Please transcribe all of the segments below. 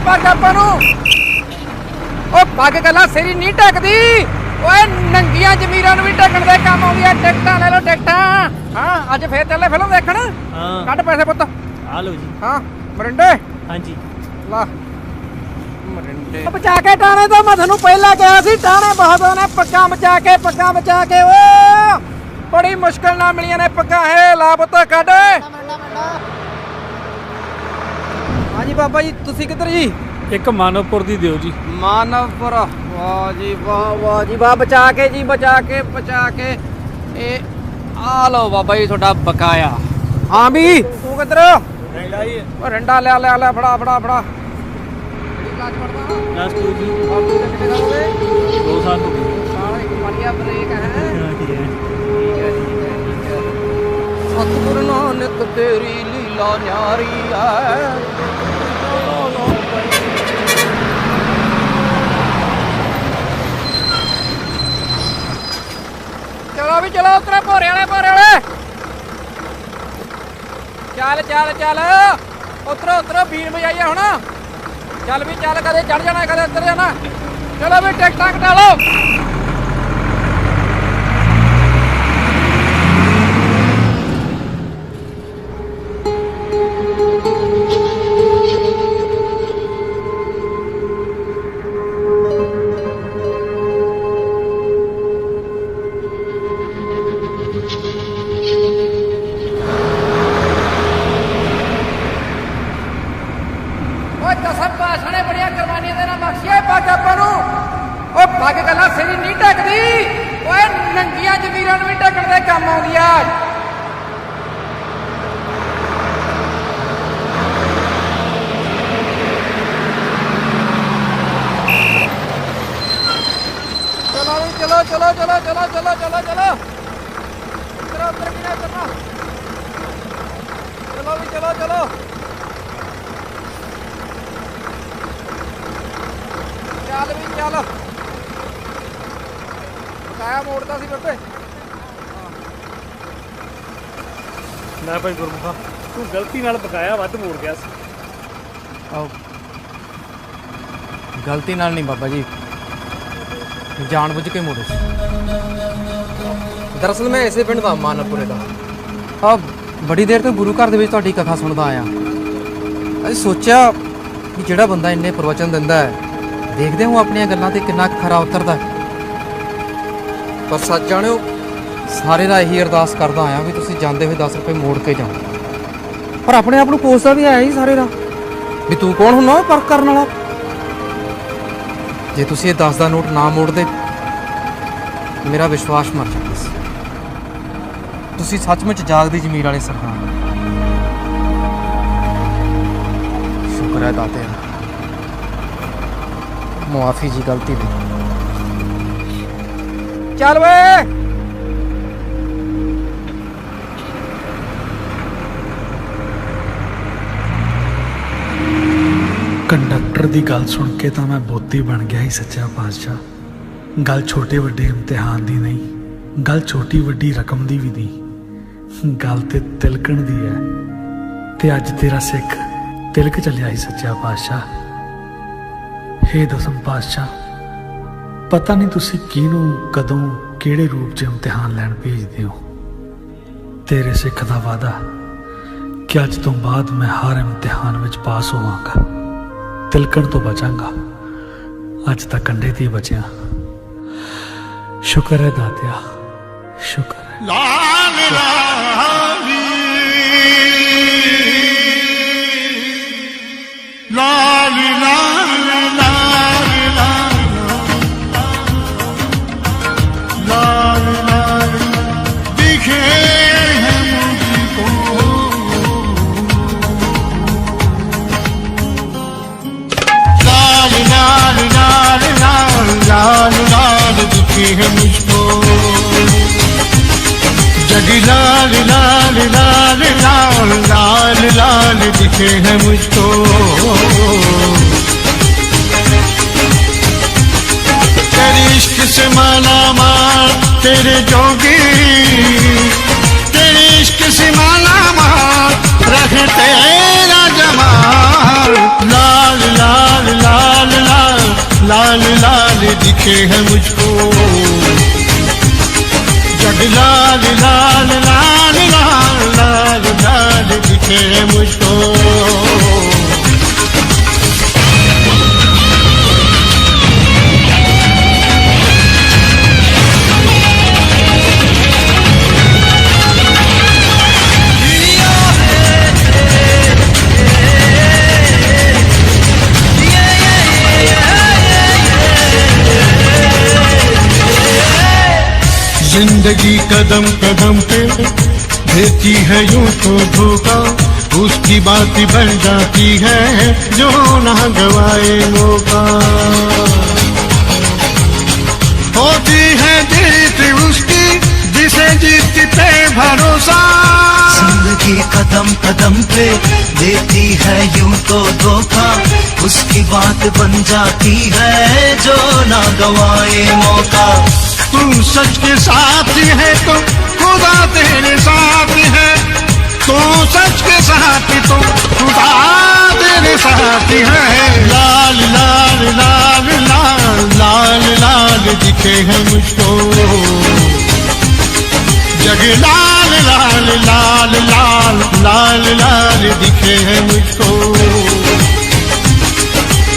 पग आपां नूं ओ पग गल्लां सिर नहीं ढकदी ओए नंगियां जमीरां नूं भी ढकण दे काम आउंदी आ टिकटां ले लो टिकटां हां अज फिर चले फिल्म देखण हां कढ पैसे पुੱਤ आ लो जी हां मरिंडे हां जी ला मरिंडे बचा के टाणे तो मैं थानू पहला कहा सी टाणे बहुत ने पक्का बचा के ओ बड़ी मुश्किल ना मिलियां ने पक्का है ला पुੱਤ ਕੱਢ हाँ जी बाबा जी तुसी किधर जी एक मानवपुर दी दियो जी मानवपुर वाह जी वाह बचा के ए आ लो बाबा जी थोड़ा बकाया हाँ भी तू किधर रंडा ही है रंडा ले फड़ा लास्ट जी और तू कितने साल हो गए 2 साल हो गए साल एक बढ़िया ब्रेक है ठीक है सतगुरु नानक तेरी लीला न्यारी है चलो भी चलो उतरे भोरे वाले चल उतरो बीन बजाइए हुण चल भी चल कदे चढ़ जाना कदे उतर जाना चलो भी टिकटां कटा लो पग गल्लां सिर नहीं ढकदी ओए नंगियां जमीरां नूं भी ढकण दे काम आउंदी आ चलो उतर भी ना चलना चलो चल बकाया मोड़ता सी बब्बे मैं भाई गुरमुखा तू गलती नाल बकाया वध मोड़ गया सी गलती नाल नहीं बाबा जी जानबूझ के मोड़े दरअसल मैं इसे पिंड दा मानवपुरे दा बड़ी देर तो गुरु घर दे विच तुहाडी कथा सुनदा आया असीं सोचिया कि जिहड़ा बंदा इन्ने प्रवचन दिंदा है देखते हो अपनी गल्लां ते कितना खरा उतरदा पर सच जाणिओ सारे दा यही अरदास करदा आया भी तुसीं जांदे होए 10 रुपए मोड़ के जाओ पर अपने आप नूं कोसदा भी आया ही सारे दा भी तू कौन हुन्ना परख करन वाला जे तुसीं 10 दा नोट ना मोड़दे मेरा विश्वास मर जांदा सी तुसीं सचमुच जागदी जमीर वाले सरदार शुक्र है दाते मुआफी जी गलती दी चल वे कंडक्टर की गल सुन के तो मैं बोती बन गया ही सच्चा पातशाह गल छोटे वड्डे इम्तिहान की नहीं गल छोटी वड्डी रकम की भी नहीं गल ते तिलकण दी है ते अज तेरा सिख तिलक चलिया ही सच्चा पातशाह हे दसम पातशाह पता नहीं तुसी किनू कदों किहड़े रूप च इम्तिहान लैन भेजदे हो तेरे सिख दा वादा कि अज तो बाद मैं हर इम्तिहान विच पास होवांगा तिलकण तो बचांगा अज तक कंडे ते बचिया शुक्र है दातिया शुक्र है लाल लाली लाली लाली लाली लाली लाली दिखे हैं मुझको लाली लाली लाली लाली लाली लाली दिखे हैं मुझको जगी लाल लाल लाल लाल लाल लाल दिखे हैं मुझको तेरे इश्क से माला माल तेरे जोगी तेरे इश्क से माला माल रख तेरा जमाल लाल लाल लाल लाल दिखे है मुझको, जग लाल लाल लाल लाल लाल लाल दिखे है मुझको। जिंदगी कदम कदम पे देती है यूं तो धोखा, उसकी बात बन जाती है जो ना गवाए मौका। होती है जीत उसकी जिसे जीत पे भरोसा, जिंदगी कदम कदम पे देती है यूं तो धोखा, उसकी बात बन जाती है जो ना गवाए मौका। तू सच के साथ है तो खुदा तेरे साथ है, तू सच के साथ तो खुदा तेरे साथ है। लाल लाल लाल लाल लाल लाल दिखे है मुझको, जग लाल लाल लाल लाल लाल लाल दिखे है मुझको।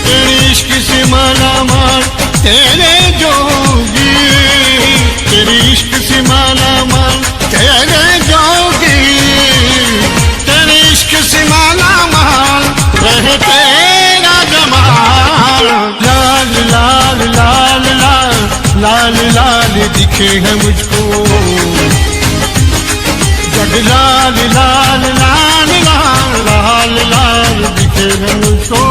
तेरे इश्क से माला माल तेरे जोगी, तेरे इश्क से माला माल तेरे जोगी, तेरे इश्क से माला माल रहे तेरा जमाल। लाल लाल लाल लाल लाल लाल दिखे है मुझको, जग लाल लाल लाल लाल लाल लाल दिखे है मुझको।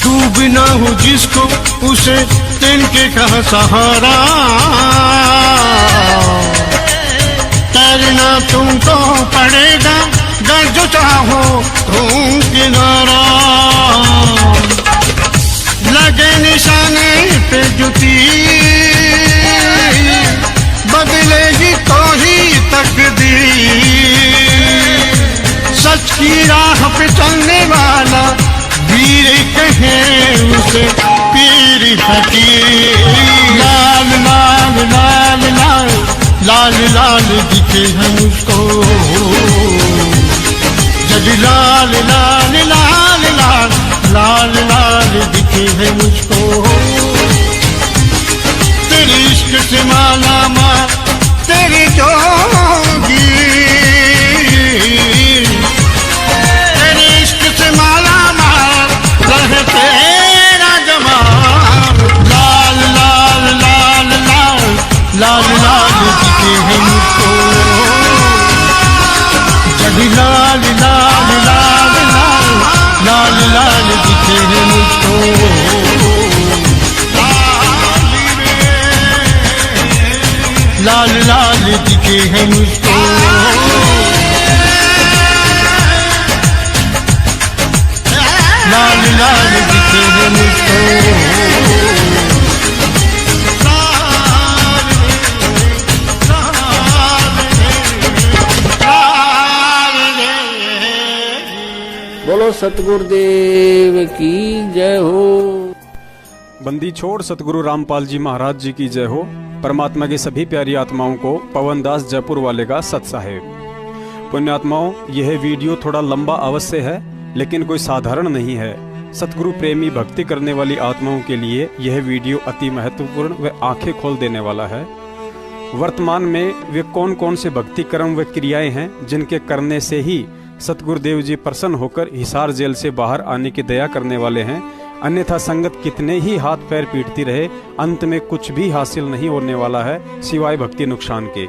तू बिना हो जिसको उसे तिनके का सहारा, तैरना तुमको पड़ेगा गर जो चाहो तुम किनारा। लगे निशाने पे जुती बदलेगी तो ही तकदीर, सच की राह पे चलने वाला वीर कहे उसे पीर फकीर। लाल लाल लाल लाल लाल लाल दिखे है मुझको, जग लाल लाल लाल लाल लाल लाल दिखे है मुझको। तेरे इश्क से माला माल तेरी जोगी, तेरे इश्क से माला रहे तेरा जमाल। लाल लाल लाल लाल लाल लाल दिखे है मुझको, जग लाल लाल लाल लाल लाल लाल दिखे है मुझको। लाल लाल दिखे है मुझको, लाल लाल दिखे है मुझको। बोलो सतगुरुदेव की जय हो। बंदी छोड़ सतगुरु रामपाल जी महाराज जी की जय हो। परमात्मा की सभी प्यारी आत्माओं को पवन दास जयपुर वाले का सत साहेब। पुण्यात्माओं, यह वीडियो थोड़ा लंबा अवश्य है, लेकिन कोई साधारण नहीं है। सतगुरु प्रेमी भक्ति करने वाली आत्माओं के लिए यह वीडियो अति महत्वपूर्ण व आंखें खोल देने वाला है। वर्तमान में वे कौन कौन से भक्ति कर्म व क्रियाएं हैं जिनके करने से ही सतगुरुदेव जी प्रसन्न होकर हिसार जेल से बाहर आने की दया करने वाले हैं। अन्यथा संगत कितने ही हाथ पैर पीटती रहे, अंत में कुछ भी हासिल नहीं होने वाला है सिवाय भक्ति नुकसान के।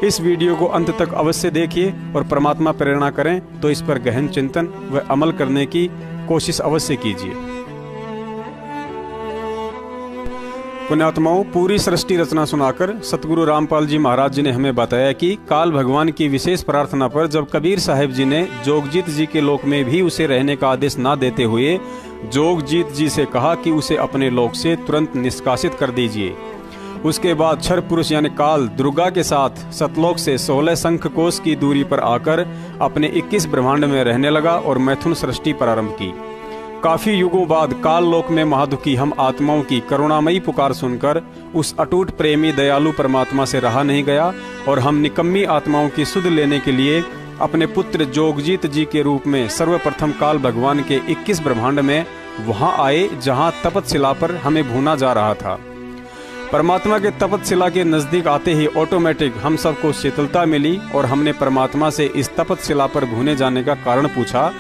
इस वीडियो को अंत तक अवश्य देखिए और परमात्मा प्रेरणा करें तो इस पर गहन चिंतन व अमल करने की कोशिश अवश्य कीजिए। पुण्यात्माओं, पूरी सृष्टि रचना सुनाकर सतगुरु रामपाल जी महाराज जी ने हमें बताया कि काल भगवान की विशेष प्रार्थना पर जब कबीर साहिब जी ने जोगजीत जी के लोक में भी उसे रहने का आदेश ना देते हुए जोगजीत जी से कहा कि उसे अपने लोक से तुरंत निष्कासित कर दीजिए। उसके बाद क्षर पुरुष यानी काल दुर्गा के साथ सतलोक से 16 शंख कोश की दूरी पर आकर अपने 21 ब्रह्मांड में रहने लगा और मैथुन सृष्टि प्रारंभ की। काफी युगों बाद काल लोक में महादुखी हम आत्माओं की करुणामयी पुकार सुनकर उस अटूट प्रेमी दयालु परमात्मा से रहा नहीं गया और हम निकम्मी आत्माओं की सुध लेने के लिए अपने पुत्र जोगजीत जी के रूप में सर्वप्रथम काल भगवान के 21 ब्रह्मांड में वहां आए जहां तपतशिला पर हमें भूना जा रहा था। परमात्मा के तपतशिला के नजदीक आते ही ऑटोमेटिक हम सबको शीतलता मिली और हमने परमात्मा से इस तपतशिला पर भूने जाने का कारण पूछा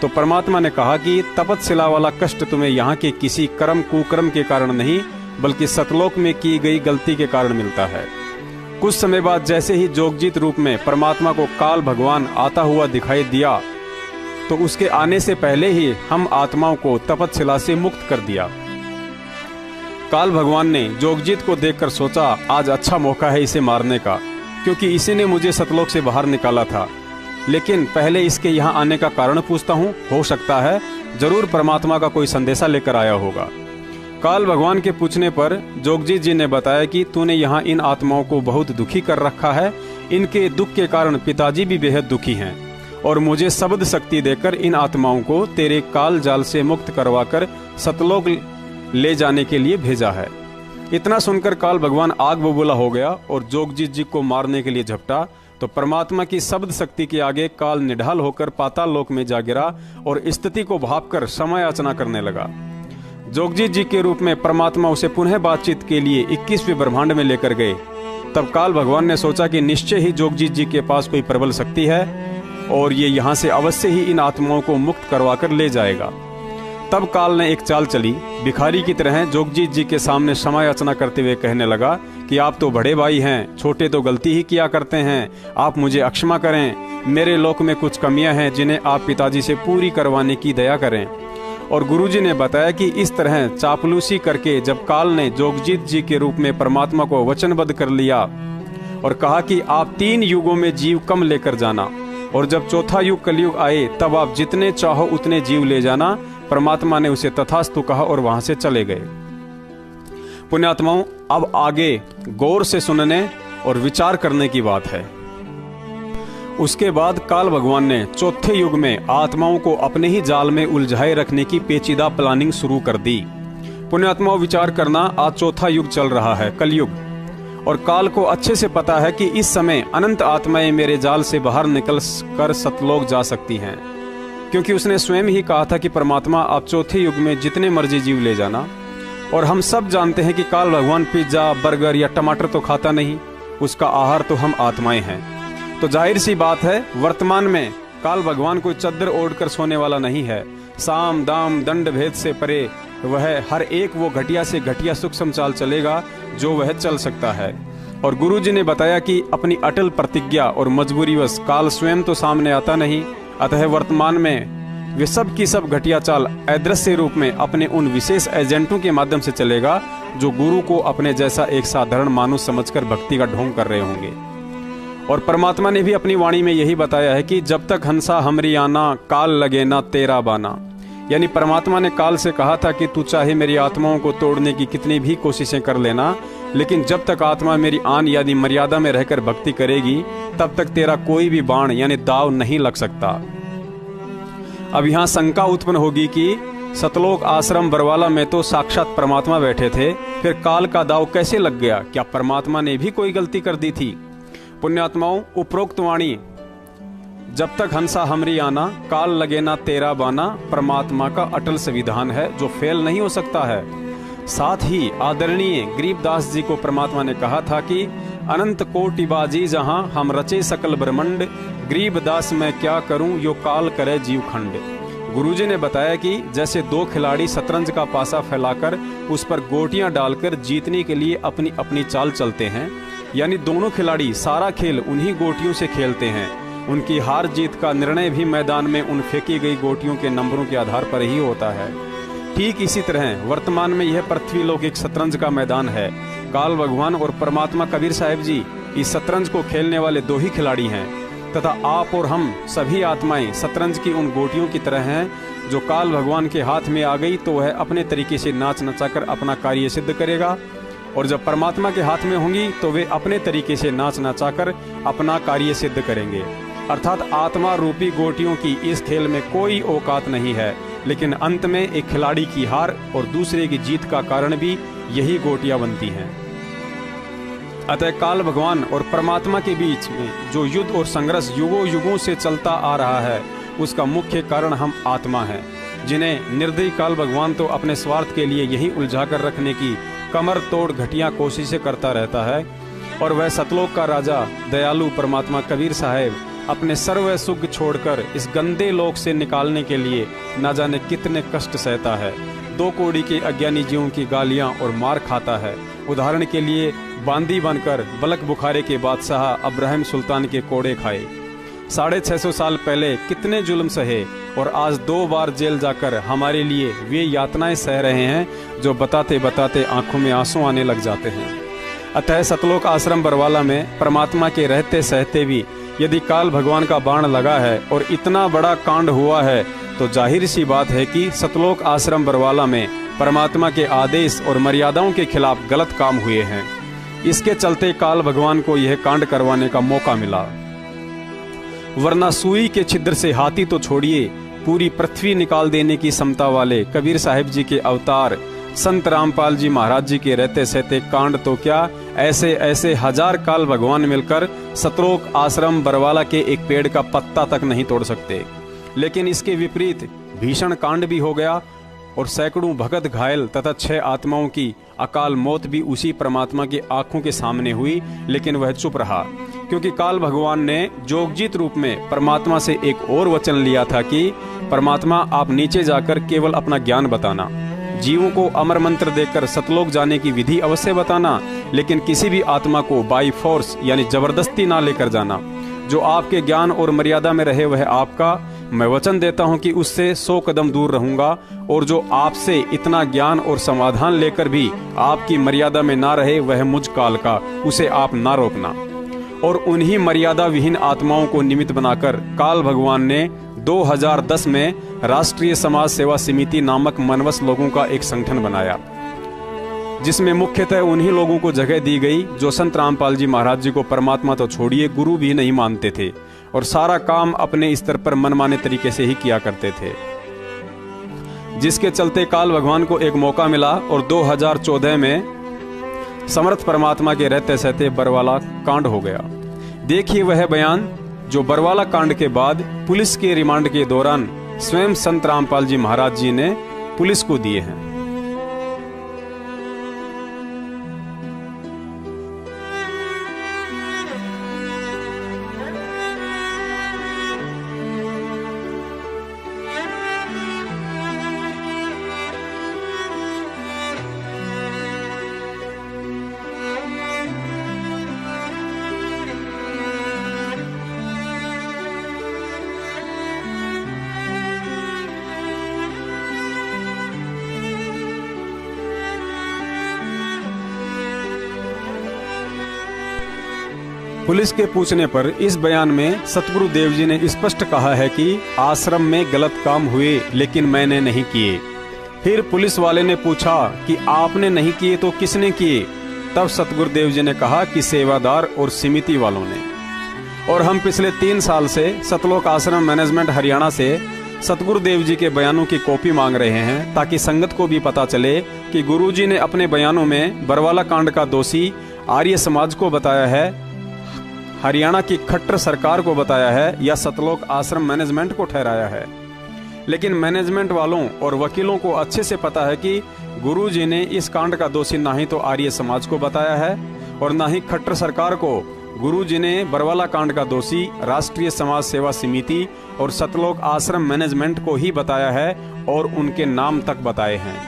तो परमात्मा ने कहा कि तपतशिला वाला कष्ट तुम्हें यहाँ के किसी कर्म कुकर्म के कारण नहीं बल्कि सतलोक में की गई गलती के कारण मिलता है। कुछ समय बाद जैसे ही जोगजीत रूप में परमात्मा को काल भगवान आता हुआ दिखाई दिया तो उसके आने से पहले ही हम आत्माओं को तपतशिला से मुक्त कर दिया। काल भगवान ने जोगजीत को देखकर सोचा आज अच्छा मौका है इसे मारने का, क्योंकि इसी ने मुझे सतलोक से बाहर निकाला था। लेकिन पहले इसके यहाँ आने का कारण पूछता हूँ, हो सकता है जरूर परमात्मा का कोई संदेशा लेकर आया होगा। काल भगवान के पूछने पर जोगजीत जी ने बताया कि तूने यहाँ इन आत्माओं को बहुत दुखी कर रखा है। इनके दुख के कारण पिताजी भी बेहद दुखी हैं और मुझे शब्द शक्ति देकर इन आत्माओं को तेरे काल जाल से मुक्त करवाकर सतलोक ले जाने के लिए भेजा है। इतना सुनकर काल भगवान आग बबूला हो गया और जोगजीत जी को मारने के लिए झपटा तो परमात्मा की शब्द शक्ति के आगे काल निढाल होकर पाताल लोक में जा गिरा और स्थिति को भांपकर समय याचना करने लगा। जोगजीत जी के रूप में परमात्मा उसे पुनः बातचीत के लिए 21वें ब्रह्मांड में लेकर गए। तब काल भगवान ने सोचा कि निश्चय ही जोगजीत जी के पास कोई प्रबल शक्ति है और ये यहाँ से अवश्य ही इन आत्माओं को मुक्त करवाकर ले जाएगा। तब काल ने एक चाल चली, भिखारी की तरह जोगजीत जी के सामने क्षमा याचना करते हुए कहने लगा कि आप तो बड़े भाई हैं, छोटे तो गलती ही किया करते हैं, आप मुझे अक्षमा करें। मेरे लोक में कुछ कमियां हैं जिन्हें आप पिताजी से पूरी करवाने की दया करें। और गुरुजी ने बताया कि इस तरह चापलूसी करके जब काल ने जोगजीत जी के रूप में परमात्मा को वचनबद्ध कर लिया और कहा कि आप 3 युगों में जीव कम लेकर जाना और जब चौथा युग कलयुग आए तब आप जितने चाहो उतने जीव ले जाना, परमात्मा ने उसे तथास्तु कहा और वहां से चले गए। पुण्यात्माओं, अब आगे गौर से सुनने और विचार करने की बात है। उसके बाद काल भगवान ने चौथे युग में आत्माओं को अपने ही जाल में उलझाए रखने की पेचीदा प्लानिंग शुरू कर दी। पुण्यात्माओं, विचार करना, आज चौथा युग चल रहा है, कलयुग, और काल को अच्छे से पता है कि इस समय अनंत आत्माएं मेरे जाल से बाहर निकल कर सतलोक जा सकती हैं, क्योंकि उसने स्वयं ही कहा था कि परमात्मा आप चौथे युग में जितने मर्जी जीव ले जाना। और हम सब जानते हैं कि काल भगवान पिज्जा, बर्गर या टमाटर तो खाता नहीं, उसका आहार तो हम आत्माएं हैं। तो जाहिर सी बात है, वर्तमान में काल भगवान कोई चद्दर ओढ़ कर सोने वाला नहीं है। साम दाम दंड भेद से परे वह हर एक वो घटिया से घटिया सूक्ष्म चाल चलेगा जो वह चल सकता है। और गुरुजी ने बताया कि अपनी अटल प्रतिज्ञा और मजबूरीवश काल स्वयं तो सामने आता नहीं, अतः वर्तमान में वे सब की सब घटिया चाल अदृश्य रूप में अपने उन विशेष एजेंटों के माध्यम से चलेगा जो गुरु को अपने जैसा एक साधारण मानुष समझकर भक्ति का ढोंग कर रहे होंगे। और परमात्मा ने भी अपनी वाणी में यही बताया है कि जब तक हंसा हमरी आना, काल लगे ना तेरा बाना। यानी परमात्मा ने काल से कहा था कि तू चाहे मेरी आत्माओं को तोड़ने की कितनी भी कोशिशें कर लेना, लेकिन जब तक आत्मा मेरी आन यानी मर्यादा में रहकर भक्ति करेगी तब तक तेरा कोई भी बाण यानी दाव नहीं लग सकता। अब यहाँ शंका उत्पन्न होगी कि सतलोक आश्रम बरवाला में तो साक्षात परमात्मा बैठे थे, फिर काल का दाव कैसे लग गया? क्या परमात्मा ने भी कोई गलती कर दी थी? पुण्यात्माओं, उपरोक्त वाणी जब तक हंसा हमरी आना, काल लगे ना तेरा बाना परमात्मा का अटल संविधान है जो फेल नहीं हो सकता है। साथ ही आदरणीय गरीबदास जी को परमात्मा ने कहा था कि अनंत कोटि बाजी जहां हम रचे सकल ब्रह्मंड, गरीबदास मैं क्या करूं यो काल करे जीव खंड। गुरुजी ने बताया कि जैसे 2 खिलाड़ी शतरंज का पासा फैलाकर उस पर गोटियां डालकर जीतने के लिए अपनी अपनी चाल चलते हैं, यानी दोनों खिलाड़ी सारा खेल उन्हीं गोटियों से खेलते हैं। उनकी हार जीत का निर्णय भी मैदान में उन फेंकी गई गोटियों के नंबरों के आधार पर ही होता है। ठीक इसी तरह वर्तमान में यह पृथ्वी लोक एक शतरंज का मैदान है। काल भगवान और परमात्मा कबीर साहिब जी इस शतरंज को खेलने वाले 2 ही खिलाड़ी हैं, तथा आप और हम सभी आत्माएं शतरंज की उन गोटियों की तरह हैं जो काल भगवान के हाथ में आ गई तो वह अपने तरीके से नाच नचाकर अपना कार्य सिद्ध करेगा। और जब परमात्मा के हाथ में होंगी तो वे अपने तरीके से नाच नचाकर अपना कार्य सिद्ध करेंगे। अर्थात आत्मा रूपी गोटियों की इस खेल में कोई औकात नहीं है, लेकिन अंत में एक खिलाड़ी की हार और दूसरे की जीत का कारण भी यही गोटियां बनती हैं। अतः काल भगवान और परमात्मा के बीच में जो युद्ध और संघर्ष युगों युगों से चलता आ रहा है, उसका मुख्य कारण हम आत्मा हैं, जिन्हें निर्दयी काल भगवान तो अपने स्वार्थ के लिए यही उलझाकर रखने की कमर तोड़ घटिया कोशिशें करता रहता है। और वह सतलोक का राजा दयालु परमात्मा कबीर साहब अपने सर्व सुख छोड़कर इस गंदे लोक से निकालने के लिए न जाने कितने कष्ट सहता है। 2 कोड़ी के अज्ञानी जीवों की गालियां और मार खाता है। उदाहरण के लिए बांदी बनकर बलक बुखारे के बादशाह अब्राहिम सुल्तान के कोड़े खाए। 650 साल पहले कितने जुल्म सहे और आज 2 बार जेल जाकर हमारे लिए वे यातनाएं सह रहे हैं जो बताते बताते आंखों में आंसू आने लग जाते हैं। अतः सतलोक आश्रम बरवाला में परमात्मा के रहते सहते भी यदि काल भगवान का बाण लगा है और इतना बड़ा कांड हुआ है, तो जाहिर सी बात है कि सतलोक आश्रम बरवाला में परमात्मा के आदेश और मर्यादाओं के खिलाफ गलत काम हुए हैं। इसके चलते काल भगवान को यह कांड करवाने का मौका मिला, वरना सुई के छिद्र से हाथी तो छोड़िए, पूरी पृथ्वी निकाल देने की क्षमता वाले कबीर साहिब जी के अवतार संत रामपाल जी महाराज जी के रहते सहते कांड तो क्या, ऐसे ऐसे 1000 काल भगवान मिलकर सतलोक आश्रम बरवाला के एक पेड़ का पत्ता तक नहीं तोड़ सकते। लेकिन इसके विपरीत भीषण कांड भी हो गया और सैकड़ों भगत घायल तथा 6 आत्माओं की अकाल मौत भी उसी परमात्मा की आंखों के सामने हुई। लेकिन वह चुप रहा, क्योंकि काल भगवान ने जोगजीत रूप में परमात्मा से एक और वचन लिया था कि परमात्मा आप नीचे जाकर केवल अपना ज्ञान बताना, जीवों को अमर मंत्र देकर सतलोक जाने की विधि अवश्य बताना, लेकिन किसी भी आत्मा को बाई फोर्स यानी जबरदस्ती ना लेकर जाना। जो आपके ज्ञान और मर्यादा में रहे वह आपका, मैं वचन देता हूं कि उससे 100 कदम दूर रहूंगा, और जो आपसे इतना ज्ञान और समाधान लेकर भी आपकी मर्यादा में ना रहे वह मुझ काल का, उसे आप ना रोकना। और उन्हीं मर्यादा विहीन आत्माओं को निमित्त बनाकर काल भगवान ने 2010 में राष्ट्रीय समाज सेवा समिति नामक मनवस लोगों का एक संगठन बनाया, जिसमें मुख्यतः उन्हीं लोगों को जगह दी गई जो संत रामपाल जी महाराज जी को परमात्मा तो छोड़िए गुरु भी नहीं मानते थे और सारा काम अपने स्तर पर मनमाने तरीके से ही किया करते थे। जिसके चलते काल भगवान को एक मौका मिला और 2014 में समर्थ परमात्मा के रहते सहते बरवाला कांड हो गया। देखिए वह बयान जो बरवाला कांड के बाद पुलिस के रिमांड के दौरान स्वयं संत रामपाल जी महाराज जी ने पुलिस को दिए हैं। पुलिस के पूछने पर इस बयान में सतगुरु देव जी ने स्पष्ट कहा है कि आश्रम में गलत काम हुए लेकिन मैंने नहीं किए। फिर पुलिस वाले ने पूछा कि आपने नहीं किए तो किसने किए? तब सतगुरु देव जी ने कहा कि सेवादार और समिति वालों ने। और हम पिछले 3 साल से सतलोक आश्रम मैनेजमेंट हरियाणा से सतगुरु देव जी के बयानों की कॉपी मांग रहे हैं, ताकि संगत को भी पता चले कि गुरु जी ने अपने बयानों में बरवाला कांड का दोषी आर्य समाज को बताया है, हरियाणा की खट्टर सरकार को बताया है, या सतलोक आश्रम मैनेजमेंट को ठहराया है। लेकिन मैनेजमेंट वालों और वकीलों को अच्छे से पता है कि गुरुजी ने इस कांड का दोषी ना ही तो आर्य समाज को बताया है और ना ही खट्टर सरकार को। गुरुजी ने बरवाला कांड का दोषी राष्ट्रीय समाज सेवा समिति और सतलोक आश्रम मैनेजमेंट को ही बताया है और उनके नाम तक बताए हैं।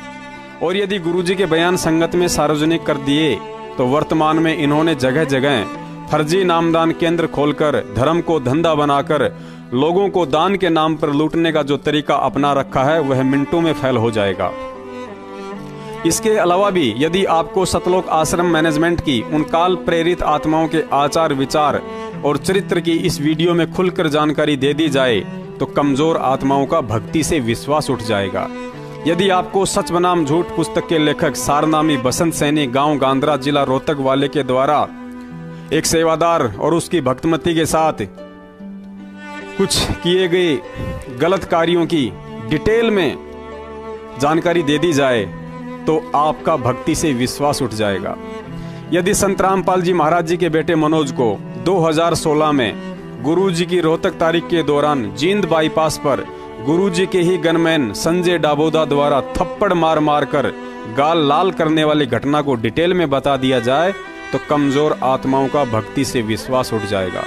और यदि गुरुजी के बयान संगत में सार्वजनिक कर दिए तो वर्तमान में इन्होंने जगह जगह फर्जी नामदान केंद्र खोलकर धर्म को धंधा बनाकर लोगों को दान के नाम पर लूटने का जो तरीका अपना रखा है वह मिनटों में फैल हो जाएगा। इसके अलावा भी यदि आपको सतलोक आश्रम मैनेजमेंट की उन काल प्रेरित आत्माओं के आचार विचार और चरित्र की इस वीडियो में खुलकर जानकारी दे दी जाए तो कमजोर आत्माओं का भक्ति से विश्वास उठ जाएगा। यदि आपको सच बनाम झूठ पुस्तक के लेखक सारनामी बसंत सैनी गांव गांधरा जिला रोहतक वाले के द्वारा एक सेवादार और उसकी भक्तमती के साथ कुछ किए गए गलत कार्यों की डिटेल में जानकारी दे दी जाए तो आपका भक्ति से विश्वास उठ जाएगा। यदि संत रामपाल जी महाराज जी के बेटे मनोज को 2016 में गुरुजी की रोहतक तारीख के दौरान जींद बाईपास पर गुरुजी के ही गनमैन संजय डाबोदा द्वारा थप्पड़ मार मार कर गाल लाल करने वाली घटना को डिटेल में बता दिया जाए तो कमजोर आत्माओं का भक्ति से विश्वास उठ जाएगा।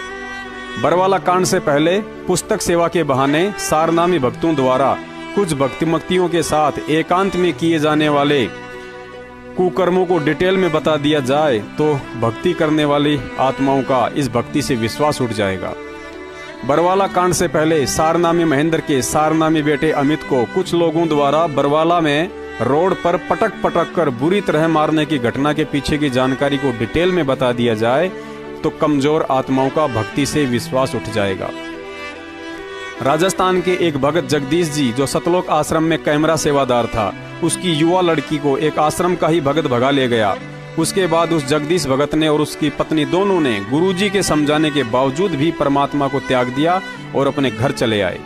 बरवाला कांड से पहले पुस्तक सेवा के बहाने सारनामी भक्तों द्वारा कुछ भक्तिमक्तियों के साथ एकांत में किए जाने वाले कुकर्मों को डिटेल में बता दिया जाए तो भक्ति करने वाली आत्माओं का इस भक्ति से विश्वास उठ जाएगा। बरवाला कांड से पहले सारनामी महेंद्र के सारनामी बेटे अमित को कुछ लोगों द्वारा बरवाला में रोड पर पटक पटक कर बुरी तरह मारने की घटना के पीछे की जानकारी को डिटेल में बता दिया जाए तो कमजोर आत्माओं का भक्ति से विश्वास उठ जाएगा। राजस्थान के एक भगत जगदीश जी जो सतलोक आश्रम में कैमरा सेवादार था, उसकी युवा लड़की को एक आश्रम का ही भगत भगा ले गया। उसके बाद उस जगदीश भगत ने और उसकी पत्नी दोनों ने गुरुजी के समझाने के बावजूद भी परमात्मा को त्याग दिया और अपने घर चले आए।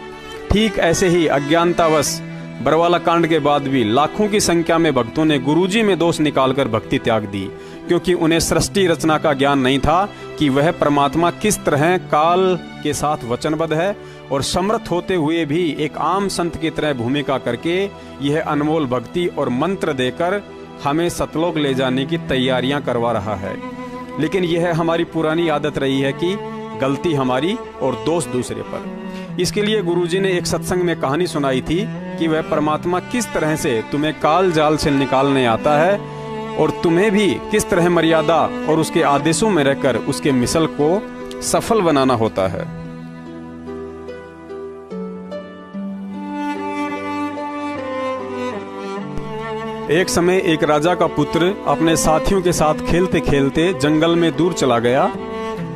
ठीक ऐसे ही अज्ञानतावश बरवाला कांड के बाद भी लाखों की संख्या में भक्तों ने गुरुजी में दोष निकालकर भक्ति त्याग दी, क्योंकि उन्हें सृष्टि रचना का ज्ञान नहीं था कि वह परमात्मा किस तरह काल के साथ वचनबद्ध है और समर्थ होते हुए भी एक आम संत की तरह भूमिका करके यह अनमोल भक्ति और मंत्र देकर हमें सतलोक ले जाने की तैयारियां करवा रहा है। लेकिन यह हमारी पुरानी आदत रही है कि गलती हमारी और दोष दूसरे पर। इसके लिए गुरुजी ने एक सत्संग में कहानी सुनाई थी कि वह परमात्मा किस तरह से तुम्हें काल जाल से निकालने आता है और तुम्हें भी किस तरह मर्यादा और उसके आदेशों में रहकर उसके मिसल को सफल बनाना होता है। एक समय एक राजा का पुत्र अपने साथियों के साथ खेलते खेलते जंगल में दूर चला गया।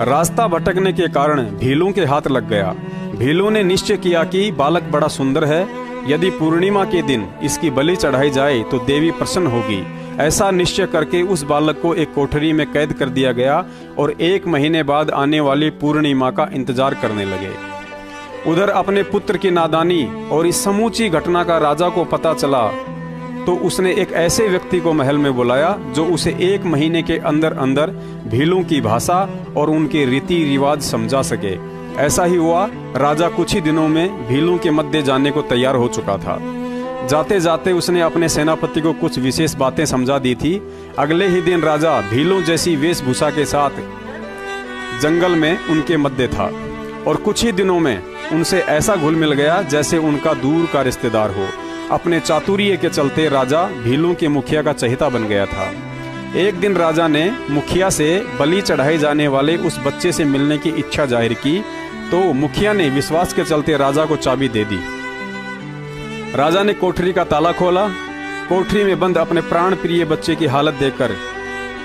रास्ता भटकने के कारण भीलों के हाथ लग गया। भीलों ने निश्चय किया कि बालक बड़ा सुंदर है, यदि पूर्णिमा के दिन इसकी बलि चढ़ाई जाए तो देवी प्रसन्न होगी। ऐसा निश्चय करके उस बालक को एक कोठरी में कैद कर दिया गया और 1 महीने बाद आने वाली पूर्णिमा का इंतजार करने लगे। उधर अपने पुत्र की नादानी और इस समूची घटना का राजा को पता चला तो उसने एक ऐसे व्यक्ति को महल में बुलाया जो उसे 1 महीने के अंदर अंदर भीलों की भाषा और उनके रीति रिवाज समझा सके। ऐसा ही हुआ। राजा कुछ ही दिनों में भीलों के मध्य जाने को तैयार हो चुका था। जाते जाते उसने अपने सेनापति को कुछ विशेष बातें समझा दी थी। अगले ही दिन राजा भीलों जैसी वेशभूषा के साथ जंगल में उनके मध्य था और कुछ ही दिनों में उनसे ऐसा घुल मिल गया जैसे उनका दूर का रिश्तेदार हो। अपने चातुर्य के चलते राजा भीलों के मुखिया का चहेता बन गया था। एक दिन राजा ने मुखिया से बलि चढ़ाए जाने वाले उस बच्चे से मिलने की इच्छा जाहिर की तो मुखिया ने विश्वास के चलते राजा को चाबी दे दी। राजा ने कोठरी का ताला खोला। कोठरी में बंद अपने प्राण प्रिय बच्चे की हालत देखकर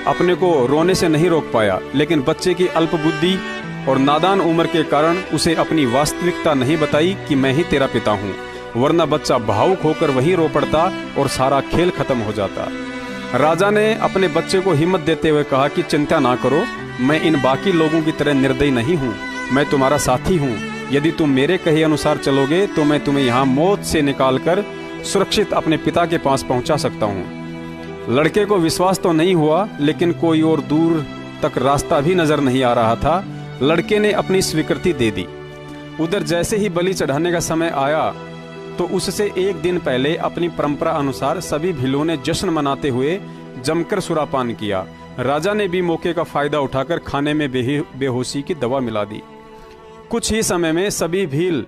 अपने को रोने से नहीं रोक पाया, लेकिन बच्चे की अल्प बुद्धि और नादान उम्र के कारण उसे अपनी वास्तविकता नहीं बताई कि मैं ही तेरा पिता हूँ, वरना बच्चा भावुक होकर वहीं रो पड़ता और सारा खेल खत्म हो जाता। राजा ने अपने बच्चे को हिम्मत देते हुए कहा कि चिंता ना करो, मैं इन बाकी लोगों की तरह निर्दयी नहीं हूँ, मैं तुम्हारा साथी हूँ। यदि तुम मेरे कहे अनुसार चलोगे तो मैं तुम्हें यहाँ मौत से निकालकर सुरक्षित अपने पिता के पास पहुँचा सकता हूँ। लड़के को विश्वास तो नहीं हुआ, लेकिन कोई और दूर तक रास्ता भी नजर नहीं आ रहा था। लड़के ने अपनी स्वीकृति दे दी। उधर जैसे ही बलि चढ़ाने का समय आया तो उससे 1 दिन पहले अपनी परंपरा अनुसार सभी भीलों ने जश्न मनाते हुए जमकर सुरापान किया। राजा ने भी मौके का फायदा उठाकर खाने में बेहोशी की दवा मिला दी। कुछ ही समय में सभी भील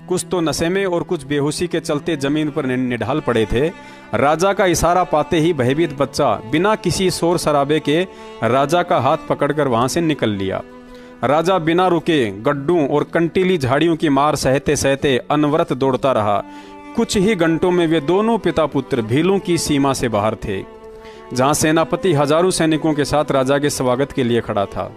कुछ तो नशे में और कुछ बेहोशी के चलते जमीन पर निढाल पड़े थे। राजा का इशारा पाते ही भयभीत बच्चा बिना किसी शोर शराबे के राजा का हाथ पकड़कर वहां से निकल लिया। राजा बिना रुके गड्ढों और कंटीली झाड़ियों की मार सहते सहते अनवरत दौड़ता रहा। कुछ ही घंटों में वे दोनों पिता पुत्र भीलों की सीमा से बाहर थे, जहां सेनापति हजारों सैनिकों के साथ राजा के स्वागत के लिए खड़ा था।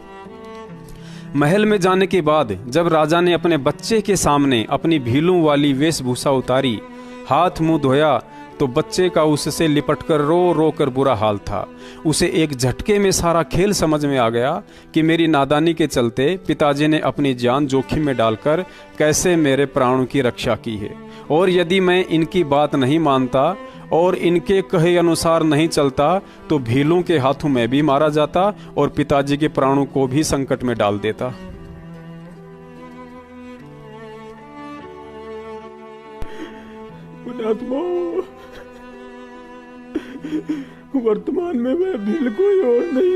महल में जाने के बाद जब राजा ने अपने बच्चे के सामने अपनी भीलों वाली वेशभूषा उतारी, हाथ मुंह धोया, तो बच्चे का उससे लिपटकर रो रो कर बुरा हाल था। उसे एक झटके में सारा खेल समझ में आ गया कि मेरी नादानी के चलते पिताजी ने अपनी जान जोखिम में डालकर कैसे मेरे प्राणों की रक्षा की है, और यदि मैं इनकी बात नहीं मानता और इनके कहे अनुसार नहीं चलता तो भीलों के हाथों में भी मारा जाता और पिताजी के प्राणों को भी संकट में डाल देता। वर्तमान में मैं भील कोई और नहीं।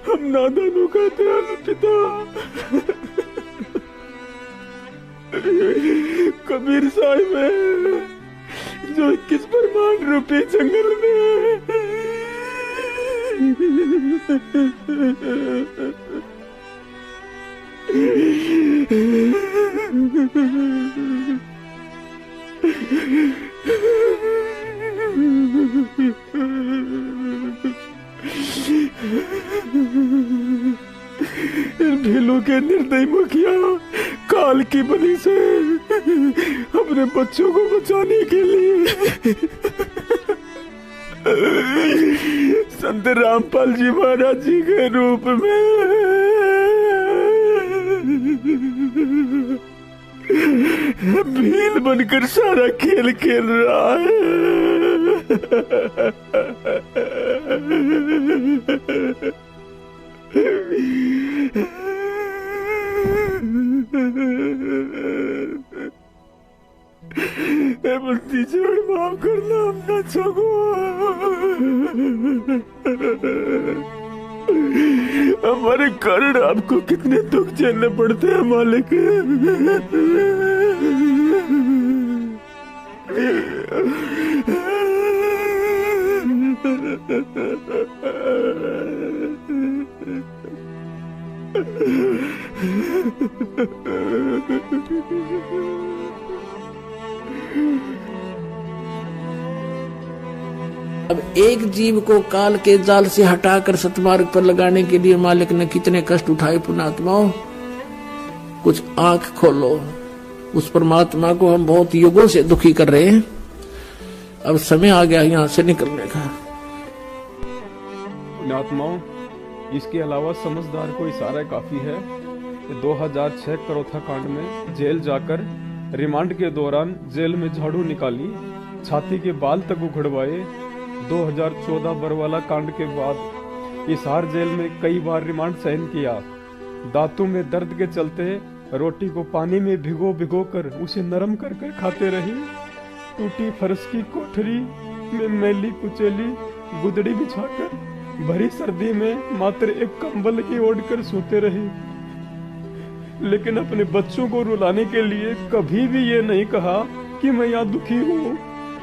हम नादानों का दयालु पिता कबीर साहिब है जो 21 ब्रह्मांड रूपी जंगल में भीलों के निर्दयी मुखिया काल की बलि से अपने बच्चों को बचाने के लिए संत रामपाल जी महाराज जी के रूप में भील बनकर सारा खेल खेल रहा है। बंदी छोड़ माफ करना, हम न छको। हमारे कारण आपको कितने दुख झेलने पड़ते हैं मालिक। अब एक जीव को काल के जाल से हटाकर सतमार्ग पर लगाने के लिए मालिक ने कितने कष्ट उठाए। पुण्यात्माओं, कुछ आंख खोलो। उस परमात्मा को हम बहुत युगों से दुखी कर रहे हैं। अब समय आ गया यहाँ से निकलने का। पुण्यात्माओं, इसके अलावा समझदार को इशारा काफी है। 2006 करोथा कांड में जेल जाकर रिमांड के दौरान जेल में झाड़ू निकाली, छाती के बाल तक उखड़वाए। 2014 बरवाला कांड के बाद हिसार जेल में कई बार रिमांड सहन किया। दांतों में दर्द के चलते रोटी को पानी में भिगो भिगो कर उसे नरम कर कर खाते रही। टूटी फर्श की कोठरी में मैली कुचेली गुदड़ी बिछाकर भरी सर्दी में मात्र एक कंबल ही ओढ़कर सोते रहे। लेकिन अपने बच्चों को रुलाने के लिए कभी भी ये नहीं कहा कि मैं यहाँ दुखी हूँ,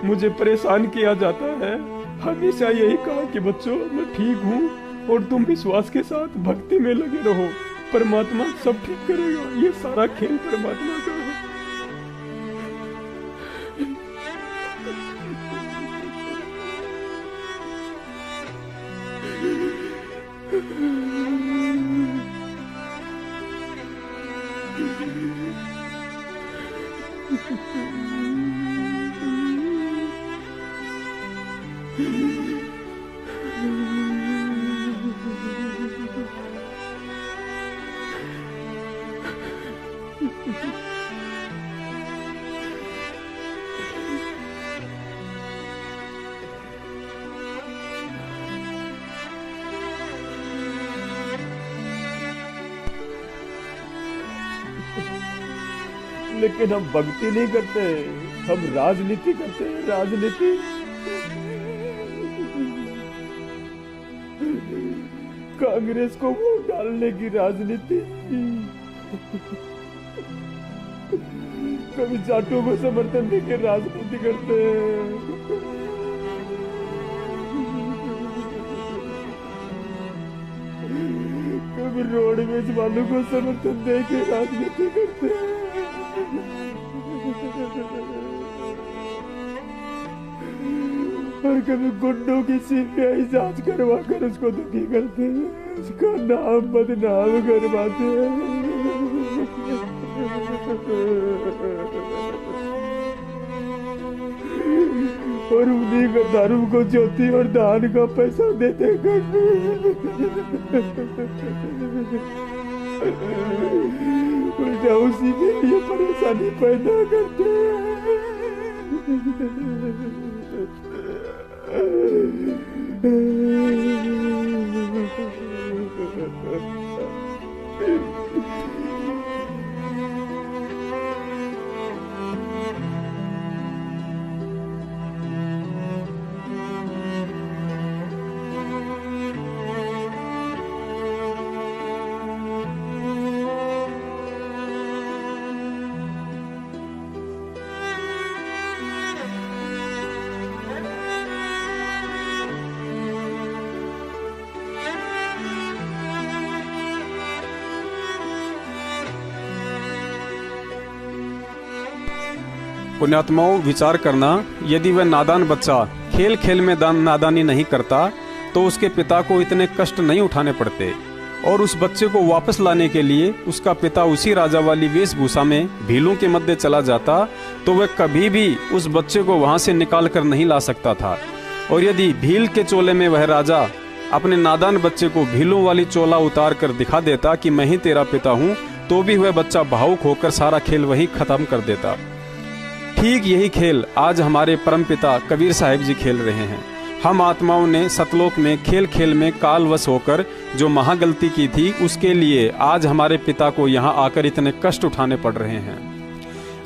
मुझे परेशान किया जाता है। हमेशा यही कहा कि बच्चों, मैं ठीक हूँ और तुम विश्वास के साथ भक्ति में लगे रहो, परमात्मा सब ठीक करेगा। ये सारा खेल परमात्मा का है। लेकिन हम भक्ति नहीं करते, हम राजनीति करते हैं। राजनीति कांग्रेस को वोट डालने की राजनीति, कभी जाटों को समर्थन देकर राजनीति करते हैं, कभी रोडवेज वालों को समर्थन देकर राजनीति करते हैं। और कभी गुंडों की सीबीआई जांच करवा कर उसको दुखी करते हैं, उसका नाम बदनाम करवाते हैं। और उन्हीं का दारू को ज्योति और दान का पैसा देते कर उल्टा उसी के लिए परेशानी पैदा करते हैं। पुण्यात्माओं, विचार करना, यदि वह नादान बच्चा खेल खेल में नादानी नहीं करता तो उसके पिता को इतने कष्ट नहीं उठाने पड़ते, और उस बच्चे को वापस लाने के लिए उसका पिता उसी राजा वाली वेशभूषा में भीलों के मध्य चला जाता तो वह कभी भी उस बच्चे को वहां से निकाल कर नहीं ला सकता था। और यदि भील के चोले में वह राजा अपने नादान बच्चे को भीलों वाली चोला उतार कर दिखा देता कि मैं ही तेरा पिता हूँ, तो भी वह बच्चा भावुक होकर सारा खेल वही खत्म कर देता। ठीक यही खेल आज हमारे परमपिता कबीर साहिब जी खेल रहे हैं। हम आत्माओं ने सतलोक में खेल खेल में कालवश होकर जो महागलती की थी, उसके लिए आज हमारे पिता को यहाँ आकर इतने कष्ट उठाने पड़ रहे हैं।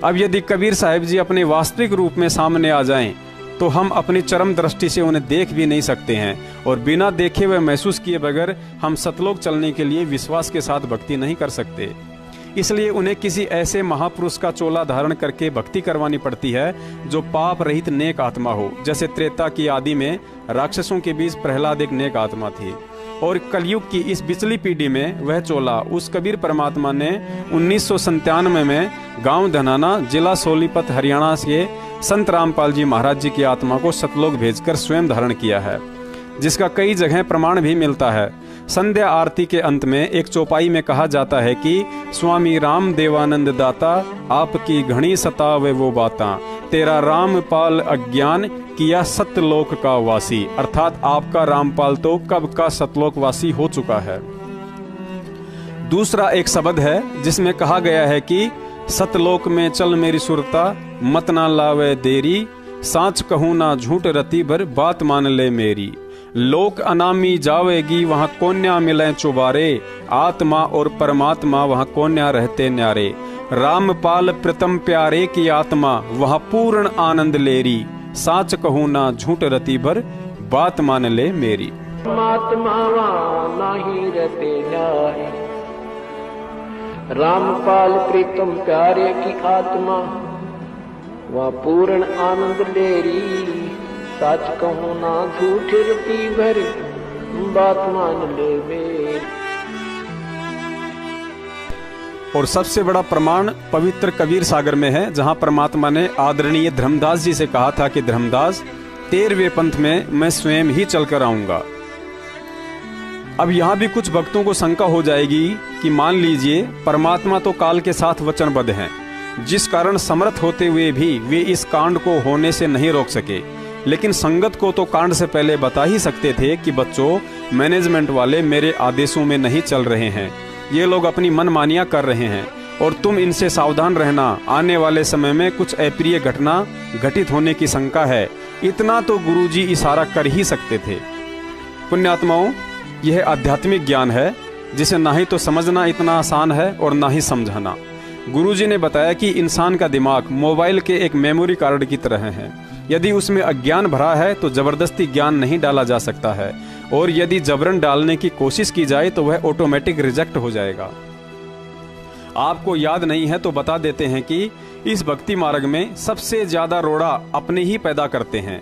अब यदि कबीर साहिब जी अपने वास्तविक रूप में सामने आ जाएं, तो हम अपनी चरम दृष्टि से उन्हें देख भी नहीं सकते हैं, और बिना देखे व महसूस किए बगैर हम सतलोक चलने के लिए विश्वास के साथ भक्ति नहीं कर सकते। इसलिए उन्हें किसी ऐसे महापुरुष का चोला धारण करके भक्ति करवानी पड़ती है जो पाप रहित नेक आत्मा हो। जैसे त्रेता की आदि में राक्षसों के बीच प्रहलाद एक नेक आत्मा थी, और कलयुग की इस पिछली पीढ़ी में वह चोला उस कबीर परमात्मा ने 1997 में गांव धनाना, जिला सोनीपत, हरियाणा के संत रामपाल जी महाराज जी की आत्मा को सतलोक भेजकर स्वयं धारण किया है, जिसका कई जगह प्रमाण भी मिलता है। संध्या आरती के अंत में एक चौपाई में कहा जाता है कि स्वामी राम देवानंद दाता, आपकी घनी सतावे वो बाता, तेरा रामपाल अज्ञान किया सतलोक का वासी। अर्थात आपका रामपाल तो कब का सतलोक वासी हो चुका है। दूसरा एक शब्द है जिसमें कहा गया है कि सतलोक में चल मेरी सुरता, मत ना लावे देरी, साच कहूँ ना झूठ रति भर, बात मान ले मेरी। लोक अनामी जावेगी वहाँ कोन्या मिले चुबारे, आत्मा और परमात्मा वहाँ कोन्या रहते न्यारे। रामपाल प्रथम प्यारे की आत्मा वहाँ पूर्ण आनंद लेरी, साच कहूँ ना झूठ रति भर, बात मान ले मेरी। परमात्मा वहाँ नाही रहते न्यारे, रामपाल प्रीतम प्यारे की आत्मा वहाँ पूर्ण आनंद लेरी, सच कहूँ ना झूठ रति भर, बात मान ले मेरी। और सबसे बड़ा प्रमाण पवित्र कबीर सागर में है, जहाँ परमात्मा ने आदरणीय धर्मदास जी से कहा था कि धर्मदास, 13वें पंथ में मैं स्वयं ही चलकर आऊंगा। अब यहाँ भी कुछ भक्तों को शंका हो जाएगी कि मान लीजिए परमात्मा तो काल के साथ वचनबद्ध हैं, जिस कारण समर्थ होते हुए भी वे इस कांड को होने से नहीं रोक सके, लेकिन संगत को तो कांड से पहले बता ही सकते थे कि बच्चों, मैनेजमेंट वाले मेरे आदेशों में नहीं चल रहे हैं, ये लोग अपनी मनमानियां कर रहे हैं और तुम इनसे सावधान रहना, आने वाले समय में कुछ अप्रिय घटना घटित होने की शंका है। इतना तो गुरुजी इशारा कर ही सकते थे। पुण्यात्माओं, यह आध्यात्मिक ज्ञान है जिसे ना ही तो समझना इतना आसान है और ना ही समझाना। गुरुजी ने बताया कि इंसान का दिमाग मोबाइल के एक मेमोरी कार्ड की तरह है। यदि उसमें अज्ञान भरा है तो जबरदस्ती ज्ञान नहीं डाला जा सकता है, और यदि जबरन डालने की कोशिश की जाए तो वह ऑटोमेटिक रिजेक्ट हो जाएगा। आपको याद नहीं है तो बता देते हैं कि इस भक्ति मार्ग में सबसे ज्यादा रोड़ा अपने ही पैदा करते हैं।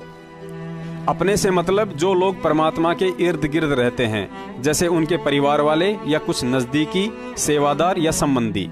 अपने से मतलब जो लोग परमात्मा के इर्द गिर्द रहते हैं, जैसे उनके परिवार वाले या कुछ नजदीकी सेवादार या संबंधी।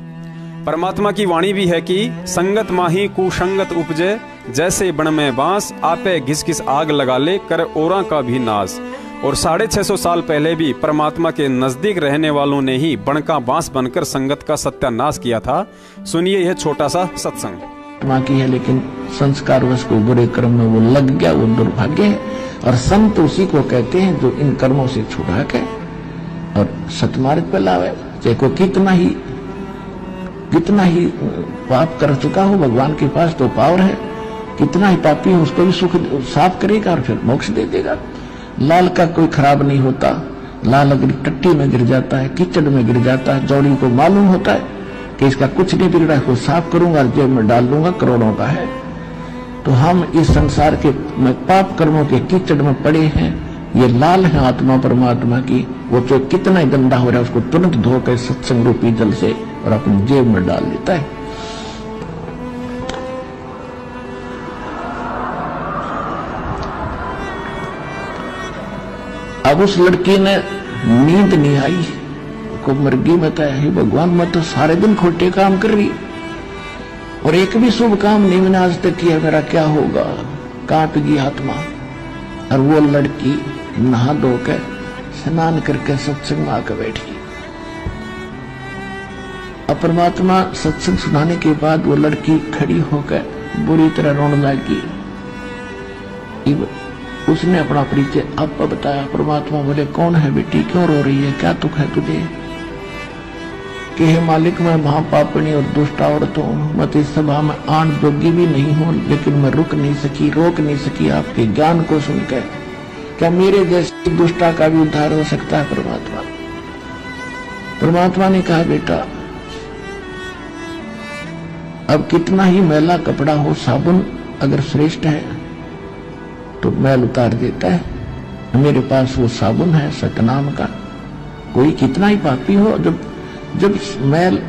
परमात्मा की वाणी भी है कि संगत माही कुसंगत उपजे, जैसे बण में बांस आपे घिस घिस आग लगा ले कर औरा का भी नाश। और 650 साल पहले भी परमात्मा के नजदीक रहने वालों ने ही बण का बांस बनकर संगत का सत्यानाश किया था। सुनिए यह छोटा सा सत्संग। माँ की है, लेकिन संस्कार उसको बुरे कर्म में वो लग गया, वो दुर्भाग्य है। और संत उसी को कहते हैं जो इन कर्मों से छुड़ा के और सतमार्ग पे लावे। चाहे को कितना ही पाप कर चुका हो, भगवान के पास तो पावर है, कितना ही पापी हो उसको भी सुख साफ करेगा और फिर मोक्ष दे देगा। लाल का कोई खराब नहीं होता। लाल अगर टट्टी में गिर जाता है, कीचड़ में गिर जाता है, जौड़ी को मालूम होता है कि इसका कुछ नहीं बिगड़ा है, को साफ करूंगा और जेब में डाल दूंगा, करोड़ों का है। तो हम इस संसार के पाप कर्मों के कीचड़ में पड़े हैं। ये लाल है आत्मा परमात्मा की, वो जो कितना ही गंदा हो रहा है उसको तुरंत धोकर सत्संग रूपी जल से और अपनी जेब में डाल देता है। अब उस लड़की ने नींद नहीं आई, को मर्गी बताया, हे भगवान मैं तो सारे दिन खोटे काम कर रही और एक भी शुभ काम नहीं मैंने आज तक किया, मेरा क्या होगा। कांप गई आत्मा। और वो लड़की नहा धोकर स्नान करके सत्संग में आकर बैठी। अब परमात्मा सत्संग सुनाने के बाद वो लड़की खड़ी होकर बुरी तरह रोने लगी। उसने अपना परिचय आपको बताया। परमात्मा बोले, कौन है बेटी, क्यों रो रही है, क्या दुख है तुझे? कि हे मालिक, मैं महापापनी और दुष्ट औरत हूँ, मैं इस सभा में आन जोगी भी नहीं हूँ, लेकिन मैं रोक नहीं सकी आपके ज्ञान को सुनकर। क्या मेरे जैसी दुष्टा का भी उद्धार हो सकता है? परमात्मा ने कहा, बेटा अब कितना ही मैला कपड़ा हो, साबुन अगर श्रेष्ठ है तो मैल उतार देता है। मेरे पास वो साबुन है सतनाम का। कोई कितना ही पापी हो, जब मैल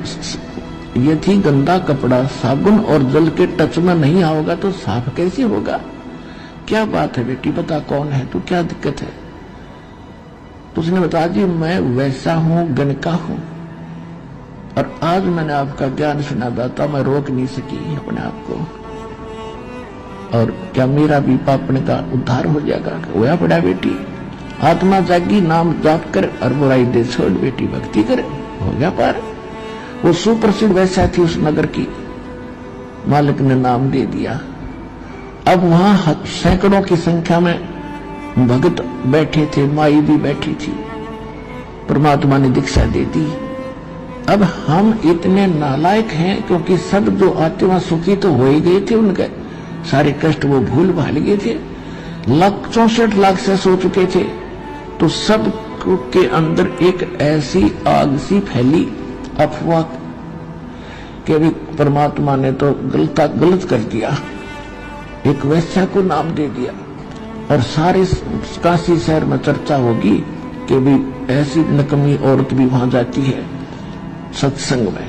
यदि गंदा कपड़ा साबुन और जल के टच में नहीं आओगा तो साफ कैसे होगा? क्या बात है बेटी, बता कौन है तू, क्या दिक्कत है? तो उसने बताया, जी मैं वैसा हूं, गणका हूं, और आज मैंने आपका ज्ञान सुना दाता, मैं रोक नहीं सकी अपने आप को। और क्या मेरा भी पापने का उद्धार हो जाएगा? होया पड़ा बेटी, आत्मा जागी, नाम जाप कर और बुराई दे छोड़, बेटी भक्ति कर, हो गया पार। वो सुप्रसिद्ध वैसा थी उस नगर की, मालिक ने नाम दे दिया। अब वहां सैकड़ों की संख्या में भक्त बैठे थे, माई भी बैठी थी। परमात्मा ने दीक्षा दे दी। अब हम इतने नालायक हैं क्योंकि सब जो आत्मा सुखी तो हो ही गए थे, उनके सारे कष्ट वो भूल भाल गए थे, 64 लाख से सो चुके थे। तो सब के अंदर एक ऐसी आग सी फैली अफवाह कि अभी परमात्मा ने तो गलत कर दिया, एक वैश्या को नाम दे दिया और सारे काशी शहर में चर्चा होगी कि भी ऐसी नकमी औरत भी वहां जाती है सत्संग में।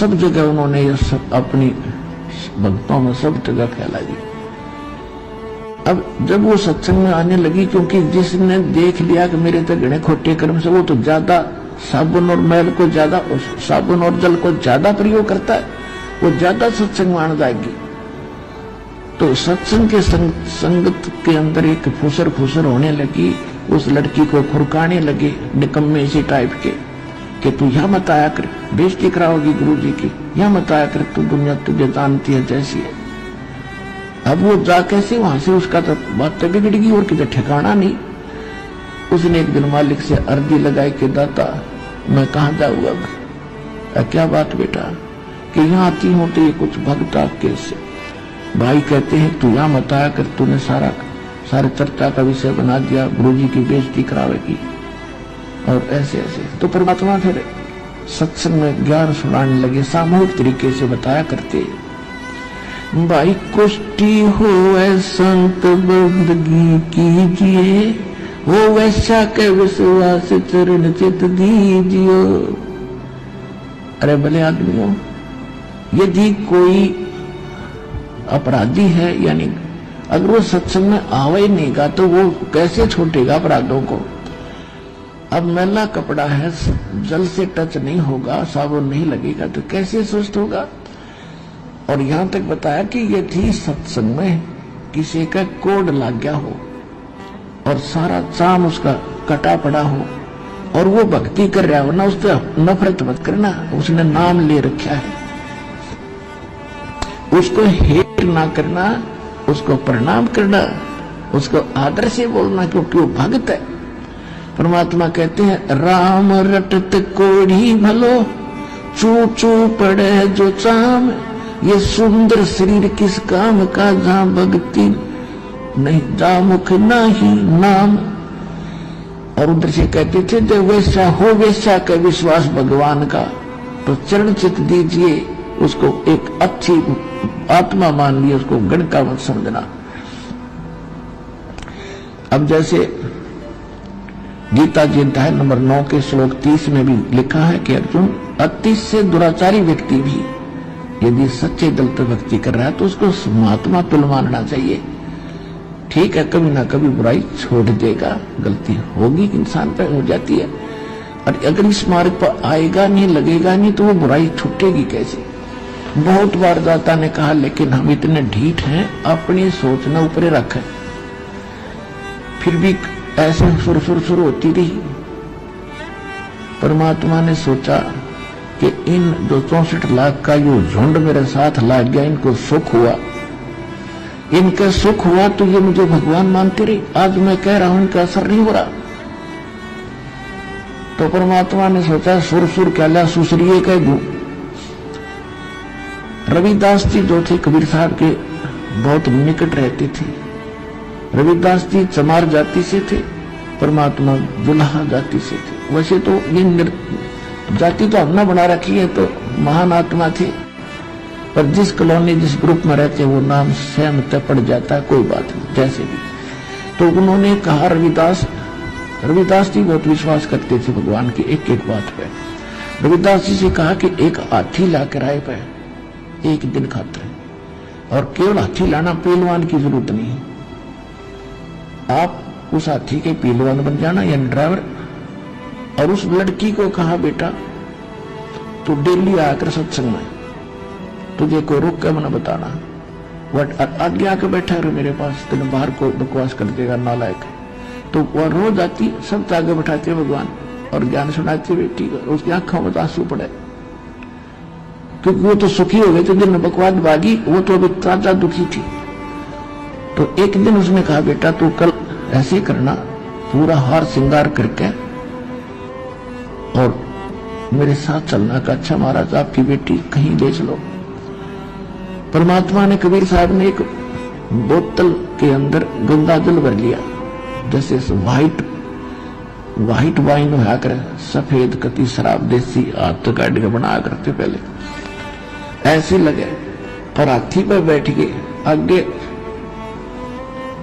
सब जगह उन्होंने ये सब अपनी भक्तों में सब जगह फैला दी। अब जब वो सत्संग में आने लगी, क्योंकि जिसने देख लिया कि मेरे तो गणे खोटे कर्म से, वो तो ज्यादा साबुन और मैल को ज्यादा, साबुन और जल को ज्यादा प्रयोग करता है, वो ज्यादा सत्संग में आने जाएगी। तो सत्संग के संगत के अंदर एक फुसर होने लगी। उस लड़की को फुरकाने लगे निकम्मे इसी टाइप के कि तू यहाँ मत आया कर, बेइज्जती कराओगी गुरु जी की, यहाँ मत आया कर, तू दुनिया तुझे जानती है जैसी है। अब वो जा कैसे वहां से, उसका तो बात तो बिगड़गी और किधर ठिकाना नहीं। उसने एक दिन मालिक से अर्जी लगाई कि दाता मैं कहाँ जाऊँ अब? क्या बात बेटा? कि यहाँ आती हूँ तो ये कुछ भक्त आपके भाई कहते हैं तू यहाँ मत आया कर, तूने सारे चर्चा का विषय बना दिया, गुरु जी की बेइज्जती करावेगी और ऐसे ऐसे। तो परमात्मा फिर सत्संग में ज्ञान सुनाने लगे, सामूहिक तरीके से बताया करते। भाई कुष्टी हो संत बंदगी कीजिए, हो वैसा के विश्वास चरण चित दीजिए। अरे भले आदमियों, यदि कोई अपराधी है, यानी अगर वो सत्संग में आवे नहीं गा तो वो कैसे छूटेगा अपराधों को? अब मैला कपड़ा है, जल से टच नहीं होगा, साबुन नहीं लगेगा तो कैसे स्वस्थ होगा? और यहां तक बताया कि ये थी सत्संग में किसी का कोड लग गया हो और सारा चाम उसका कटा पड़ा हो और वो भक्ति कर रहा हो ना, उससे नफरत मत करना। उसने नाम ले रखा है, उसको हेट ना करना, उसको प्रणाम करना, उसको आदर से बोलना, क्योंकि वो भक्त है। परमात्मा कहते हैं राम रटत कोढ़ी भलो, चू चू पड़े जो चाम, ये सुंदर शरीर किस काम का, जहां भक्ति नहीं जा मुख नाही नाम। और उधर से कहते थे जब वैसा हो वैसा का विश्वास भगवान का, तो चरण चित दीजिए, उसको एक अच्छी आत्मा मान लिया, उसको गण का मत समझना। अब जैसे गीता जी अध्याय नंबर 9 के श्लोक 30 में भी लिखा है कि अर्जुन, अति से दुराचारी व्यक्ति भी यदि सच्चे दिल से भक्ति कर रहा है तो उसको महात्मा तुल मानना चाहिए। ठीक है, कभी ना कभी बुराई छोड़ देगा, गलती होगी, इंसान पे हो जाती है, और अगर इस मार्ग पर आएगा नहीं, लगेगा नहीं, तो वो बुराई छूटेगी कैसे। बहुत बार दाता ने कहा, लेकिन हम इतने ढीठ हैं, अपनी सोच न ऊपर रखें, फिर भी ऐसे सुर होती रही। परमात्मा ने सोचा कि इन जो 64 लाख का जो झुंड मेरे साथ लाग गया, इनको सुख हुआ, इनका सुख हुआ तो ये मुझे भगवान मानते रहे। आज मैं कह रहा हूं इनका असर नहीं हो रहा। तो परमात्मा ने सोचा सुर क्या ला सुसरिये कह दू। रविदास जी जो थे कबीर साहब के बहुत निकट रहते थे। रविदास जी चमार जाति से थे, परमात्मा दुल्हा जाति से थे। वैसे तो ये जाति तो हमने बना रखी है, तो महान आत्मा थे, पर जिस कॉलोनी जिस ग्रुप में रहते वो नाम सहमत पड़ जाता है, कोई बात नहीं, जैसे भी। तो उन्होंने कहा रविदास जी बहुत विश्वास करते थे भगवान की एक एक बात पे। रविदास जी से कहा कि एक हाथी ला किराए पे एक दिन खाते हैं, और केवल हाथी लाना, पहलवान की जरूरत नहीं, आप उस हाथी के पहलवान बन जाना, यानी ड्राइवर। और उस लड़की को कहा बेटा तू डेली आकर सत्संग में, तुझे कोई रुक के मना बताना, वट आगे आके बैठा रहे मेरे पास, तेने बाहर को बकवास कर देगा नालायक। तो वह रोज आती, सब आगे बैठाते भगवान और ज्ञान सुनाती बेटी को, उसकी आंखों में आंसू पड़े, क्योंकि वो तो सुखी हो गए थे, दिन में बकवास भागी, वो तो अभी ताजा दुखी थी। तो एक दिन उसने कहा बेटा तू कल ऐसे करना, पूरा हार श्रृंगार करके और मेरे साथ चलना का, अच्छा महाराज आपकी बेटी कहीं ले चलो। परमात्मा ने, कबीर साहब ने एक बोतल के अंदर गंगा जल भर लिया, जैसे व्हाइट वाइन होया कर, सफेद कति शराब देसी हाथ तो काट के बना करते पहले, ऐसे लगे और हाथी पर बैठ गए। आगे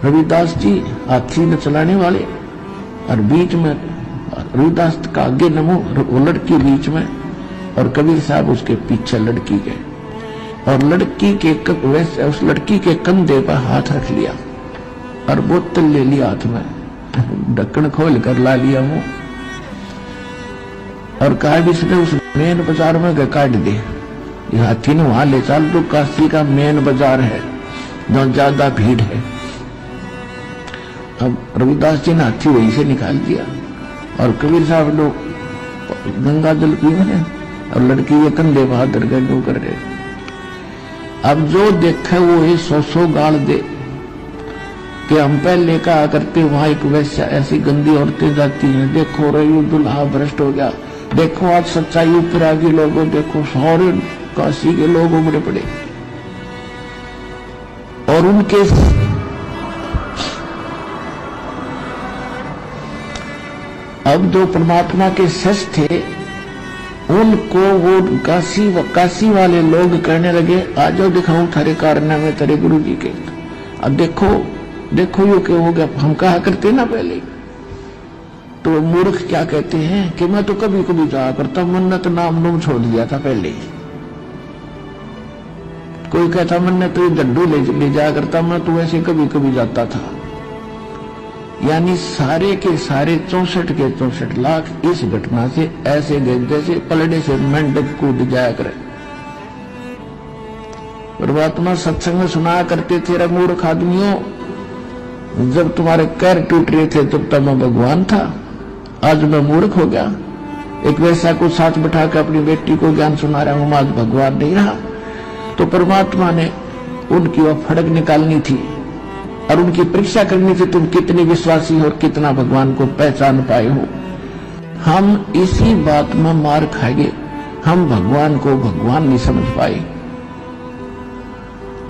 रविदास जी हाथी में चलाने वाले, और बीच में रविदास का आगे नमो, वो लड़की बीच में, और कबीर साहब उसके पीछे लड़की के, और लड़की के वैसे उस लड़की के कंधे पर हाथ रख लिया और बोतल ले लिया हाथ में, ढक्कन खोल कर ला लिया मुंह, और कहा भी इसने उस मेन बाजार में काट दे, हाथी ने वहां ले चल, तो काशी का मेन बाजार है जहां ज्यादा भीड़ है। अब रविदास जी ने हाथी वहीं से निकाल दिया, और कबीर साहब लोग गंगा जल पी रहे, और लड़की के कंधे बाहर दरगाह क्यों कर रहे। अब जो देखे वो ये 100 गाल दे कि हम पहले कहा करते वहां एक वैसा ऐसी गंदी औरतें जाती हैं, देखो रही दुल्हा भ्रष्ट हो गया, देखो आज सच्चाई ऊपर आ गई, लोगों देखो सारे काशी के लोग उमड़े पड़े, और उनके अब जो परमात्मा के सच थे उनको वो काशी वाले लोग कहने लगे, आज दिखाऊं थारे कारनामे तेरे गुरु जी के। अब देखो यो क्या हो गया, हम कहा करते ना पहले। तो मूर्ख क्या कहते हैं कि मैं तो कभी कभी जाया करता, मन्नत नाम नूम छोड़ दिया था पहले। कोई कहता मन्नत तो डंडू ले जाया करता, मैं तो ऐसे कभी कभी जाता था। यानी सारे के सारे 64 के 64 लाख इस घटना से ऐसे गए जैसे पलड़े से मेंढक कूद जाया करे। परमात्मा सत्संग में सुनाया करते थे, रे मूर्ख आदमियों, जब तुम्हारे पैर टूट रहे थे तब तो मैं भगवान था, आज मैं मूर्ख हो गया। एक वैसा को साथ बैठा कर अपनी बेटी को ज्ञान सुना रहा हूं, आज भगवान नहीं रहा। तो परमात्मा ने उनकी वह फड़क निकालनी थी और उनकी परीक्षा करनी थी, तुम कितने विश्वासी हो और कितना भगवान को पहचान पाए हो। हम इसी बात में मार खाएंगे, हम भगवान को भगवान नहीं समझ पाए।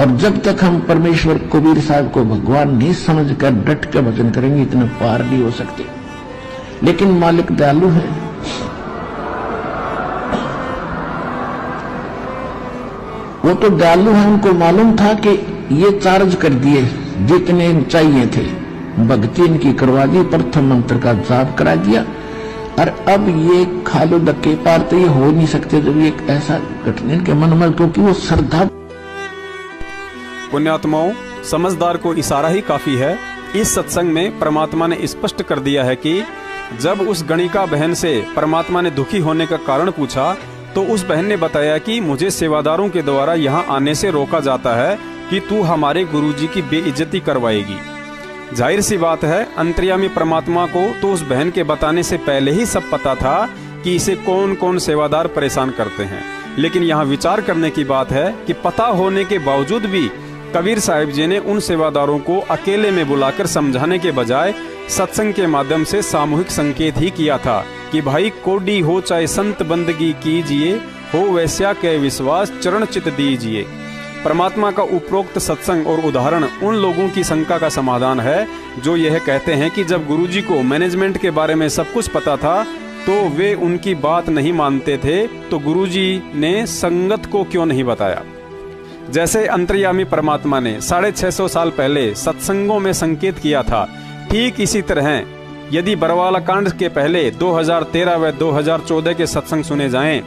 और जब तक हम परमेश्वर कबीर साहब को भगवान नहीं समझकर डट कर भजन करेंगे, इतने पार नहीं हो सकते। लेकिन मालिक दयालु है, वो तो दयालु है, उनको मालूम था कि ये चार्ज कर दिए जितने चाहिए थे, भक्ति इनकी करवा दी, प्रथम मंत्र का जाप करा दिया, और अब ये खालो धक्के पार तो ये हो नहीं सकते जब ये ऐसा घटना इनके मन में, क्योंकि वो श्रद्धा। पुण्यात्माओं, समझदार को इशारा ही काफी है। इस सत्संग में परमात्मा ने स्पष्ट कर दिया है कि जब उस गणिका बहन से परमात्मा ने दुखी होने का कारण पूछा तो उस बहन ने बताया कि मुझे सेवादारों के द्वारा यहाँ आने से रोका जाता है कि तू हमारे गुरुजी की बेइज्जती करवाएगी। जाहिर सी बात है, अंतर्यामी परमात्मा को तो उस बहन के बताने से पहले ही सब पता था कि इसे कौन कौन सेवादार परेशान करते हैं। लेकिन यहाँ विचार करने की बात है कि पता होने के बावजूद भी कबीर साहिब जी ने उन सेवादारों को अकेले में बुलाकर समझाने के बजाय सत्संग के माध्यम से सामूहिक संकेत ही किया था कि भाई कोडी हो चाहे संत बंदगी कीजिए, हो वैश्या के विश्वास चरण चित दीजिए। परमात्मा का उपरोक्त सत्संग और उदाहरण उन लोगों की शंका का समाधान है जो यह कहते हैं कि जब गुरुजी को मैनेजमेंट के बारे में सब कुछ पता था तो वे उनकी बात नहीं मानते थे, तो गुरुजी ने संगत को क्यों नहीं बताया। जैसे अंतर्यामी परमात्मा ने 650 साल पहले सत्संगों में संकेत किया था, ठीक इसी तरह यदि बरवाला कांड के पहले 2013 व 2014 के सत्संग सुने जाएं,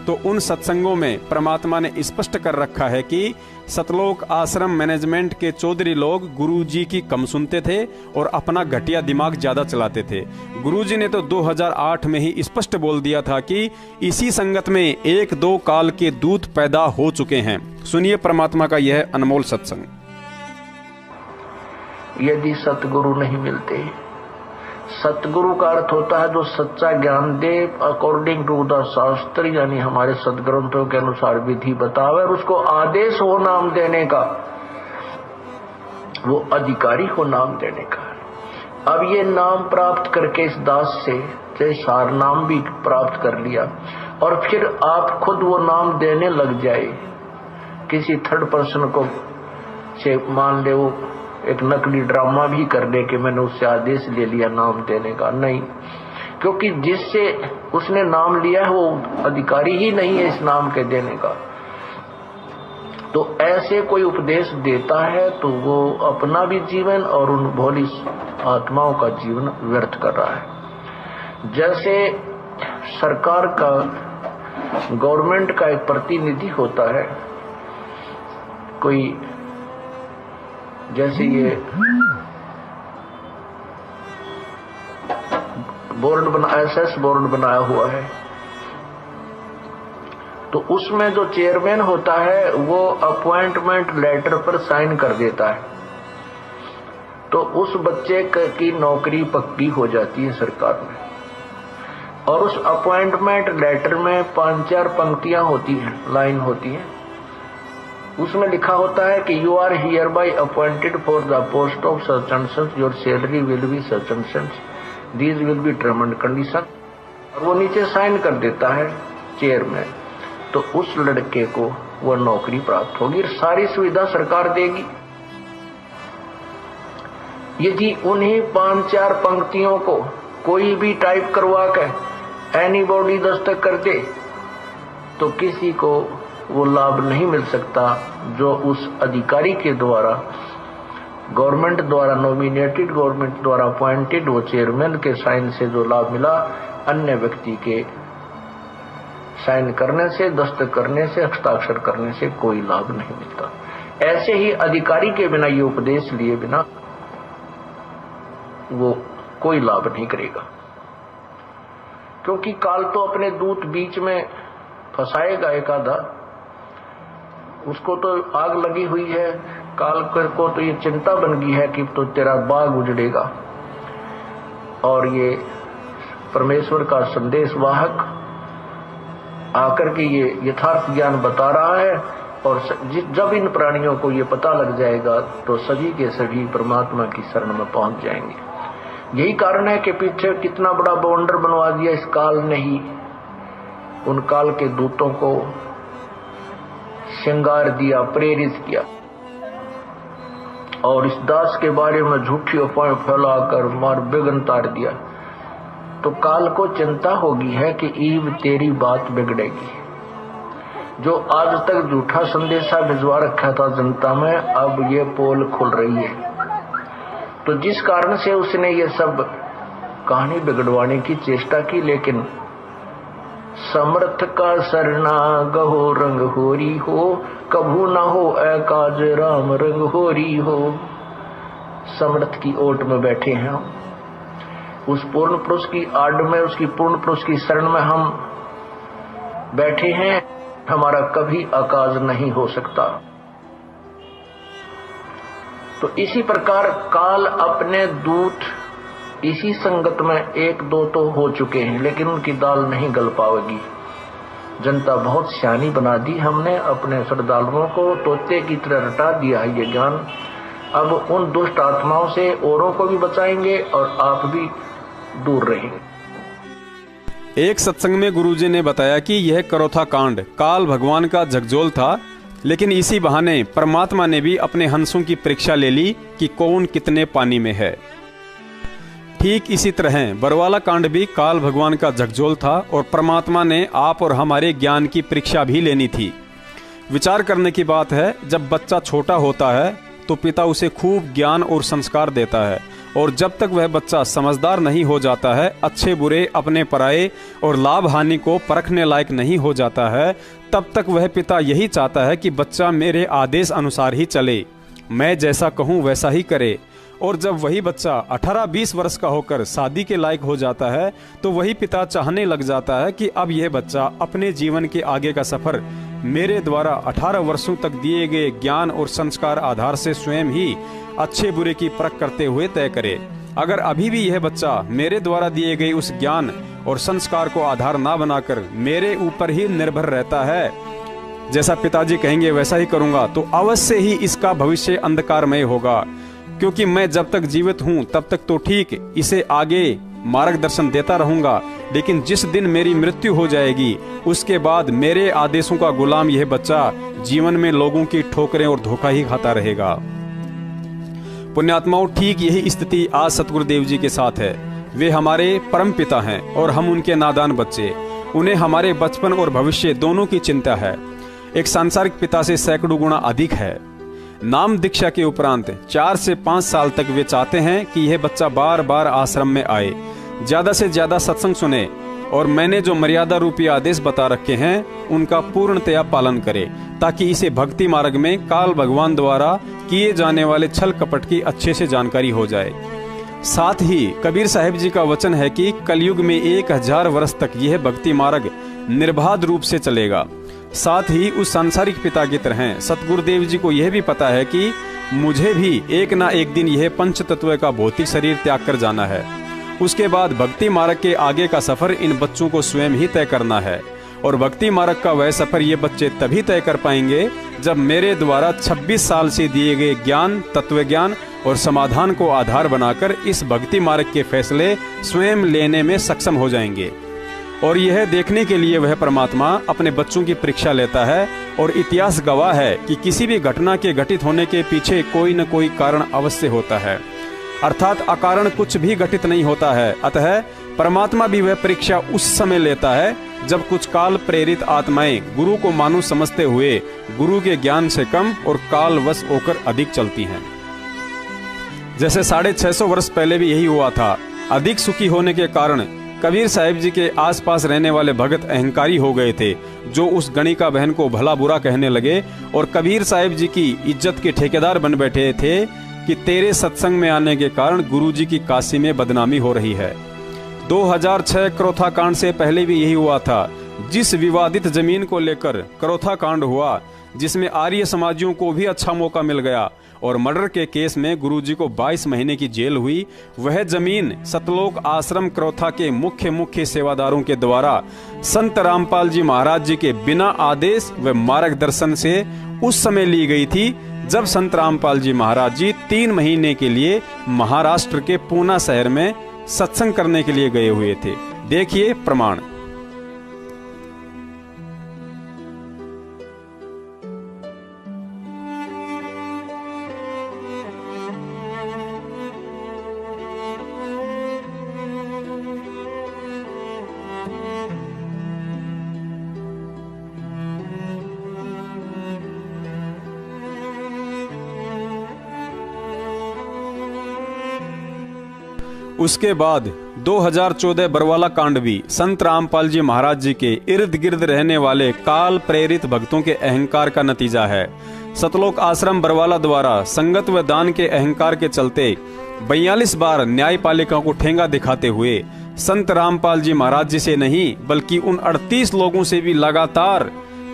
तो उन सत्संगों में परमात्मा ने स्पष्ट कर रखा है कि सतलोक आश्रम मैनेजमेंट के चौधरी लोग गुरुजी की कम सुनते थे और अपना घटिया दिमाग ज्यादा चलाते थे। गुरुजी ने तो 2008 में ही स्पष्ट बोल दिया था कि इसी संगत में 1-2 काल के दूत पैदा हो चुके हैं। सुनिए परमात्मा का यह अनमोल सत्संग। यदि सतगुरु नहीं मिलते, सतगुरु का अर्थ होता है जो सच्चा ज्ञान दे अकॉर्डिंग टू द शास्त्र, यानी हमारे सदग्रंथों के अनुसार विधि बतावे और उसको आदेश हो नाम देने का, वो अधिकारी हो नाम देने का। अब ये नाम प्राप्त करके इस दास से सार नाम भी प्राप्त कर लिया और फिर आप खुद वो नाम देने लग जाए किसी थर्ड पर्सन को से, मान ले वो एक नकली ड्रामा भी कर ले कि मैंने उससे आदेश ले लिया नाम देने का, नहीं, क्योंकि जिससे उसने नाम लिया है वो अधिकारी ही नहीं है इस नाम के देने का। तो ऐसे कोई उपदेश देता है तो वो अपना भी जीवन और उन भोली आत्माओं का जीवन व्यर्थ कर रहा है। जैसे सरकार का, गवर्नमेंट का एक प्रतिनिधि होता है, कोई जैसे ये बोर्ड बना, एसएस बोर्ड बनाया हुआ है, तो उसमें जो चेयरमैन होता है वो अपॉइंटमेंट लेटर पर साइन कर देता है, तो उस बच्चे की नौकरी पक्की हो जाती है सरकार में। और उस अपॉइंटमेंट लेटर में 5-4 पंक्तियां होती हैं, लाइन होती है, उसमें लिखा होता है कि you are hereby appointed for the post of such and such, your salary will be such and such, these will be term and condition, और वो नीचे साइन कर देता है चेयरमैन, तो उस लड़के को वो नौकरी प्राप्त होगी, सारी सुविधा सरकार देगी। यदि उन्हीं 5-4 पंक्तियों को कोई भी टाइप करवा कर एनीबॉडी दस्तक कर दे तो किसी को वो लाभ नहीं मिल सकता जो उस अधिकारी के द्वारा, गवर्नमेंट द्वारा नॉमिनेटेड, गवर्नमेंट द्वारा अपॉइंटेड वो चेयरमैन के साइन से जो लाभ मिला, अन्य व्यक्ति के साइन करने से, दस्तक करने से, हस्ताक्षर करने से कोई लाभ नहीं मिलता। ऐसे ही अधिकारी के बिना, ये उपदेश लिए बिना वो कोई लाभ नहीं करेगा, क्योंकि काल तो अपने दूत बीच में फंसाएगा एक आधा, उसको तो आग लगी हुई है, काल को तो ये चिंता बन गई है कि तो तेरा बाग उजड़ेगा। और ये परमेश्वर का संदेश वाहक आकर के ये यथार्थ ज्ञान बता रहा है, और जब इन प्राणियों को ये पता लग जाएगा तो सभी के सभी परमात्मा की शरण में पहुंच जाएंगे। यही कारण है कि पीछे कितना बड़ा बवंडर बनवा दिया इस काल ने ही, उन काल के दूतों को श्रृंगार दिया, प्रेरित किया, और इस दास के बारे में झूठी अफवाहें फैलाकर मार बेगन तार दिया। तो काल को चिंता होगी है कि ईव तेरी बात बिगड़ेगी। जो आज तक झूठा संदेशा भिजवा रखा था जनता में, अब ये पोल खुल रही है। तो जिस कारण से उसने ये सब कहानी बिगड़वाने की चेष्टा की, लेकिन समर्थ का सरना गहो रंग होरी हो, कभू ना हो ऐ काज राम रंग होरी हो। समर्थ की ओट में बैठे हैं हम, उस पूर्ण पुरुष की आड़ में, उसकी पूर्ण पुरुष की शरण में हम बैठे हैं। हमारा कभी अकाज नहीं हो सकता। तो इसी प्रकार काल अपने दूत इसी संगत में एक दो तो हो चुके हैं, लेकिन उनकी दाल नहीं गल पाएगी। जनता बहुत सियानी बना दी हमने, अपने श्रद्धालुओं को तोते की तरह रटा दिया है ये ज्ञान। अब उन दुष्ट आत्माओं से औरों को भी बचाएंगे और आप भी दूर रहेंगे। एक सत्संग में गुरुजी ने बताया कि यह करोथा कांड काल भगवान का झकझोल था, लेकिन इसी बहाने परमात्मा ने भी अपने हंसों की परीक्षा ले ली कि कौन कितने पानी में है। ठीक इसी तरह बरवाला कांड भी काल भगवान का झकझोल था, और परमात्मा ने आप और हमारे ज्ञान की परीक्षा भी लेनी थी। विचार करने की बात है, जब बच्चा छोटा होता है तो पिता उसे खूब ज्ञान और संस्कार देता है, और जब तक वह बच्चा समझदार नहीं हो जाता है, अच्छे बुरे अपने पराये और लाभ हानि को परखने लायक नहीं हो जाता है, तब तक वह पिता यही चाहता है कि बच्चा मेरे आदेश अनुसार ही चले, मैं जैसा कहूँ वैसा ही करे। और जब वही बच्चा 18-20 वर्ष का होकर शादी के लायक हो जाता है, तो वही पिता चाहने लग जाता है कि अब यह बच्चा अपने जीवन के आगे का सफर मेरे द्वारा 18 वर्षों तक दिए गए ज्ञान और संस्कार आधार से स्वयं ही अच्छे बुरे की परख करते हुए तय करे। अगर अभी भी यह बच्चा मेरे द्वारा दिए गए उस ज्ञान और संस्कार को आधार ना बनाकर मेरे ऊपर ही निर्भर रहता है, जैसा पिताजी कहेंगे वैसा ही करूंगा, तो अवश्य ही इसका भविष्य अंधकारमय होगा। क्योंकि मैं जब तक जीवित हूँ तब तक तो ठीक इसे आगे मार्गदर्शन देता रहूंगा, लेकिन जिस दिन मेरी मृत्यु हो जाएगी उसके बाद मेरे आदेशों का गुलाम यह बच्चा जीवन में लोगों की ठोकरें और धोखा ही खाता रहेगा। पुण्यात्माओं, ठीक यही स्थिति आज सतगुरुदेव जी के साथ है। वे हमारे परम पिता हैं और हम उनके नादान बच्चे। उन्हें हमारे बचपन और भविष्य दोनों की चिंता है। एक सांसारिक पिता से सैकड़ों गुना अधिक है। नाम दीक्षा के उपरांत 4 से 5 साल तक वे चाहते हैं कि यह बच्चा बार बार आश्रम में आए, ज्यादा से ज्यादा सत्संग सुने, और मैंने जो मर्यादा रूपी आदेश बता रखे हैं उनका पूर्णतया पालन करे, ताकि इसे भक्ति मार्ग में काल भगवान द्वारा किए जाने वाले छल कपट की अच्छे से जानकारी हो जाए। साथ ही कबीर साहिब जी का वचन है कि कलयुग में 1000 वर्ष तक यह भक्ति मार्ग निर्बाध रूप से चलेगा। साथ ही उस सांसारिक पिता की तरह सतगुरुदेव जी को यह भी पता है कि मुझे भी एक ना एक दिन यह पंच तत्व का भौतिक शरीर त्याग कर जाना है। उसके बाद भक्ति मार्ग के आगे का सफर इन बच्चों को स्वयं ही तय करना है, और भक्ति मार्ग का वह सफर ये बच्चे तभी तय कर पाएंगे जब मेरे द्वारा 26 साल से दिए गए ज्ञान, तत्व ज्ञान और समाधान को आधार बनाकर इस भक्ति मार्ग के फैसले स्वयं लेने में सक्षम हो जाएंगे। और यह देखने के लिए वह परमात्मा अपने बच्चों की परीक्षा लेता है, और इतिहास गवाह है कि किसी भी घटना के घटित होने के पीछे कोई न कोई कारण अवश्य होता है, अर्थात अकारण कुछ भी घटित नहीं होता है। अतः परमात्मा भी वह परीक्षा उस समय लेता है जब कुछ काल प्रेरित आत्माएं गुरु को मानो समझते हुए गुरु के ज्ञान से कम और कालवश होकर अधिक चलती हैं। जैसे 650 वर्ष पहले भी यही हुआ था। अधिक सुखी होने के कारण कबीर साहिब जी के आसपास रहने वाले भगत अहंकारी हो गए थे, जो उस गणिका बहन को भला बुरा कहने लगे और कबीर साहिब जी की इज्जत के ठेकेदार बन बैठे थे कि तेरे सत्संग में आने के कारण गुरुजी की काशी में बदनामी हो रही है। 2006 करोथा कांड से पहले भी यही हुआ था। जिस विवादित जमीन को लेकर करोथा कांड हुआ, जिसमें आर्य समाजियों को भी अच्छा मौका मिल गया और मर्डर के केस में गुरुजी को 22 महीने की जेल हुई। वह जमीन सतलोक आश्रम करौथा के मुख्य सेवादारों के द्वारा संत रामपाल जी महाराज जी के बिना आदेश व मार्गदर्शन से उस समय ली गई थी जब संत रामपाल जी महाराज जी 3 महीने के लिए महाराष्ट्र के पूना शहर में सत्संग करने के लिए गए हुए थे। देखिए प्रमाण। उसके बाद 2014 बरवाला कांड भी संत रामपाल जी महाराज जी के इर्द गिर्द रहने वाले काल प्रेरित भक्तों के अहंकार का नतीजा है। सतलोक आश्रम बरवाला द्वारा संगत व दान के अहंकार के चलते 42 बार न्यायपालिका को ठेंगा दिखाते हुए संत रामपाल जी महाराज जी से नहीं बल्कि उन 38 लोगों से भी लगातार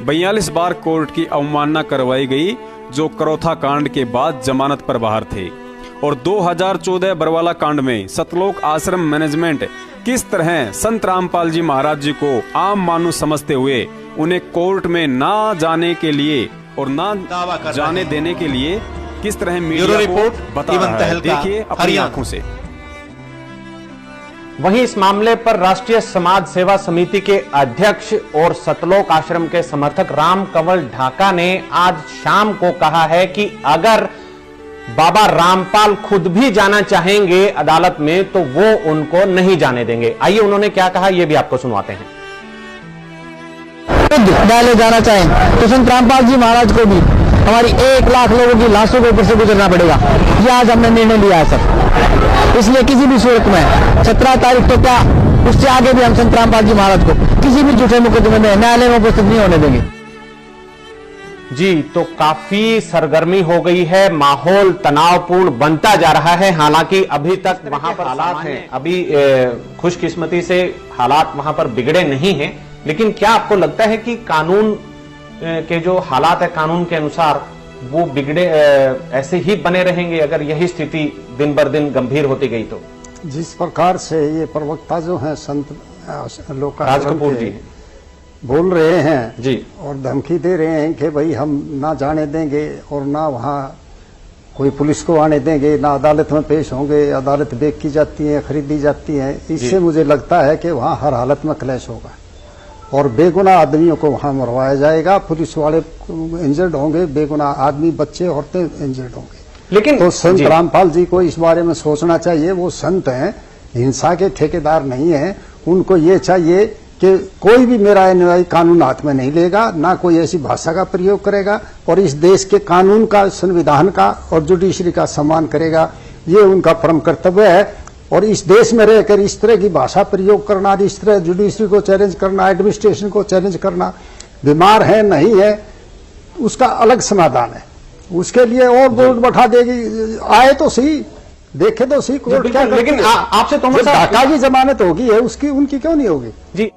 42 बार कोर्ट की अवमानना करवाई गई जो करौथा कांड के बाद जमानत पर बाहर थे। और 2014 बरवाला कांड में सतलोक आश्रम मैनेजमेंट किस तरह संत रामपाल जी महाराज जी को आम मानुष समझते हुए उन्हें कोर्ट में ना जाने के लिए और ना जाने देने के लिए किस तरह मीडिया को बता रहा है। देखिए अपनी आंखों से। वहीं इस मामले पर राष्ट्रीय समाज सेवा समिति के अध्यक्ष और सतलोक आश्रम के समर्थक राम कंवल ढाका ने आज शाम को कहा है कि अगर बाबा रामपाल खुद भी जाना चाहेंगे अदालत में तो वो उनको नहीं जाने देंगे। आइए उन्होंने क्या कहा ये भी आपको सुनवाते हैं। न्यायालय जाना चाहें तो संत रामपाल जी महाराज को भी हमारी 1 लाख लोगों की लाशों के ऊपर से गुजरना पड़ेगा। ये आज हमने निर्णय लिया है सर। इसलिए किसी भी सूरत में 17 तारीख तो क्या उससे आगे भी हम संत रामपाल जी महाराज को किसी भी झूठे मुकदमे में न्यायालय में उपस्थित नहीं होने देंगे। जी, तो काफी सरगर्मी हो गई है, माहौल तनावपूर्ण बनता जा रहा है। हालांकि अभी तक वहां पर हालात हैं, अभी खुशकिस्मती से हालात वहां पर बिगड़े नहीं हैं। लेकिन क्या आपको लगता है कि कानून के जो हालात है कानून के अनुसार वो बिगड़े ऐसे ही बने रहेंगे अगर यही स्थिति दिन बर दिन गंभीर होती गई तो? जिस प्रकार से ये प्रवक्ता जो हैं संत राज कपूर जी बोल रहे हैं जी और धमकी दे रहे हैं कि भाई हम ना जाने देंगे और ना वहाँ कोई पुलिस को आने देंगे, ना अदालत में पेश होंगे, अदालत बेची जाती है, खरीदी जाती है। इससे मुझे लगता है कि वहाँ हर हालत में क्लैश होगा और बेगुनाह आदमियों को वहाँ मरवाया जाएगा। पुलिस वाले इंजर्ड होंगे, बेगुनाह आदमी, बच्चे, औरतें इंजर्ड होंगे। लेकिन तो संत रामपाल जी को इस बारे में सोचना चाहिए। वो संत हैं, हिंसा के ठेकेदार नहीं है। उनको ये चाहिए कि कोई भी मेरा अनुयायी कानून हाथ में नहीं लेगा, ना कोई ऐसी भाषा का प्रयोग करेगा और इस देश के कानून का, संविधान का और जुडिशरी का सम्मान करेगा। ये उनका परम कर्तव्य है। और इस देश में रहकर इस तरह की भाषा प्रयोग करना, इस तरह जुडिशरी को चैलेंज करना, एडमिनिस्ट्रेशन को चैलेंज करना, बीमार है नहीं है उसका अलग समाधान है। उसके लिए और बोर्ड बैठा देगी, आए तो सही, देखे तो सही कोर्ट क्या। लेकिन आपसे तो ढाका की जमानत होगी है उसकी, उनकी क्यों नहीं होगी? जी,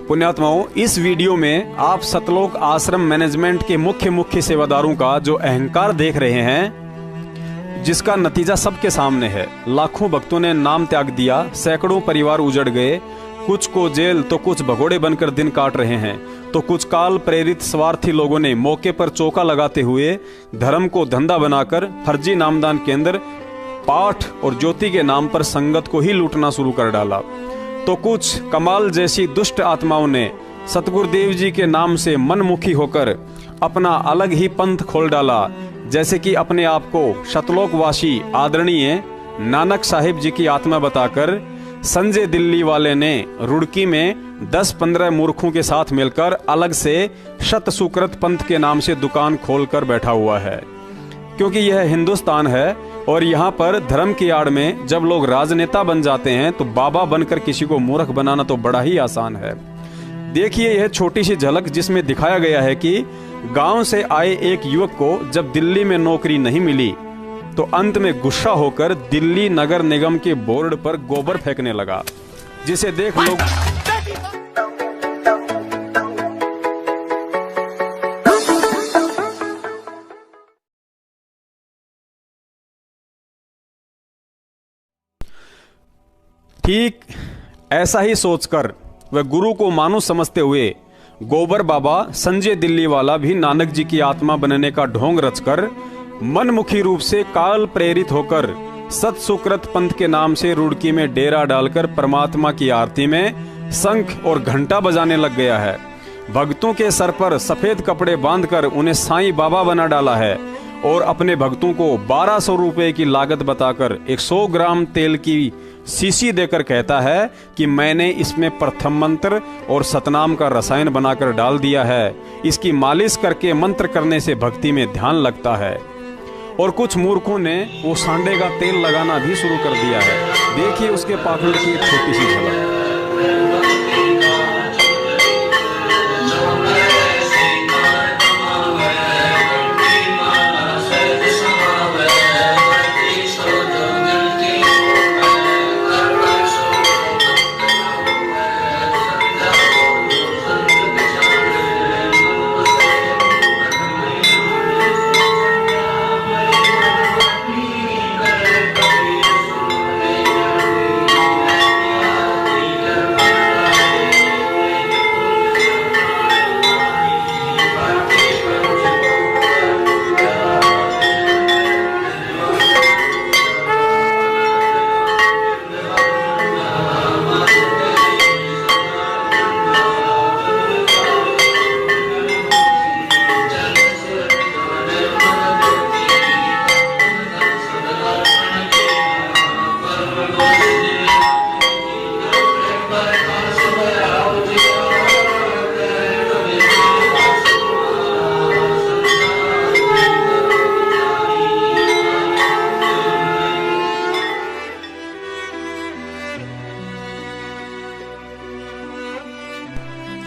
पुण्यात्माओं, इस वीडियो में आप सतलोक आश्रम मैनेजमेंट के मुख्य सेवादारों का जो अहंकार देख रहे हैं, जिसका नतीजा सबके सामने है। लाखों भक्तों ने नाम त्याग दिया, सैकड़ों परिवार उजड़ गए, कुछ को जेल तो कुछ भगोड़े बनकर दिन काट रहे हैं, तो कुछ काल प्रेरित स्वार्थी लोगों ने मौके पर चौका लगाते हुए धर्म को धंधा बनाकर फर्जी नामदान केंद्र, पाठ और ज्योति के नाम पर संगत को ही लूटना शुरू कर डाला। तो कुछ कमाल जैसी दुष्ट आत्माओं ने सतगुरुदेव जी के नाम से मनमुखी होकर अपना अलग ही पंथ खोल डाला, जैसे कि अपने आप को सतलोकवासी आदरणीय नानक साहिब जी की आत्मा बताकर संजय दिल्ली वाले ने रुड़की में 10-15 मूर्खों के साथ मिलकर अलग से शत सुकृत पंथ के नाम से दुकान खोलकर बैठा हुआ है। क्योंकि यह हिंदुस्तान है और यहाँ पर धर्म की आड़ में जब लोग राजनेता बन जाते हैं तो बाबा बनकर किसी को मूर्ख बनाना तो बड़ा ही आसान है। देखिए यह छोटी सी झलक जिसमें दिखाया गया है कि गांव से आए एक युवक को जब दिल्ली में नौकरी नहीं मिली तो अंत में गुस्सा होकर दिल्ली नगर निगम के बोर्ड पर गोबर फेंकने लगा। जिसे देख लोग ठीक ऐसा ही सोचकर वह गुरु को मानुष समझते हुए गोबर बाबा संजय दिल्ली वाला भी नानक जी की आत्मा बनने का ढोंग रचकर मनमुखी रूप से काल प्रेरित होकर सत सुकृत पंथ के नाम से रुड़की में डेरा डालकर परमात्मा की आरती में शंख और घंटा बजाने लग गया है। भक्तों के सर पर सफेद कपड़े बांधकर उन्हें साईं बाबा बना डाला है और अपने भक्तों को 1200 रुपए की लागत बताकर 100 ग्राम तेल की शीशी देकर कहता है कि मैंने इसमें प्रथम मंत्र और सतनाम का रसायन बनाकर डाल दिया है। इसकी मालिश करके मंत्र करने से भक्ति में ध्यान लगता है। और कुछ मूर्खों ने वो सांडे का तेल लगाना भी शुरू कर दिया है। देखिए उसके पाखंड की एक छोटी सी झलक।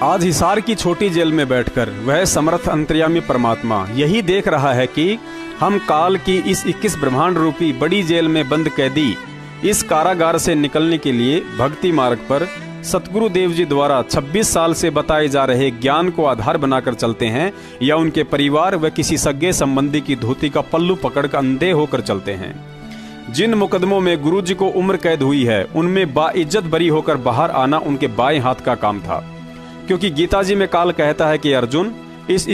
आज हिसार की छोटी जेल में बैठकर वह समर्थ अंतर्यामी परमात्मा यही देख रहा है कि हम काल की इस 21 ब्रह्मांड रूपी बड़ी जेल में बंद कैदी इस कारागार से निकलने के लिए भक्ति मार्ग पर सतगुरु देव जी द्वारा 26 साल से बताए जा रहे ज्ञान को आधार बनाकर चलते हैं या उनके परिवार व किसी सगे संबंधी की धोती का पल्लू पकड़कर अंधे होकर चलते हैं। जिन मुकदमों में गुरु जी को उम्र कैद हुई है उनमें बाइज्जत बरी होकर बाहर आना उनके बाएं हाथ का काम था, क्योंकि गीता जी में काल कहता है कि अर्जुन इस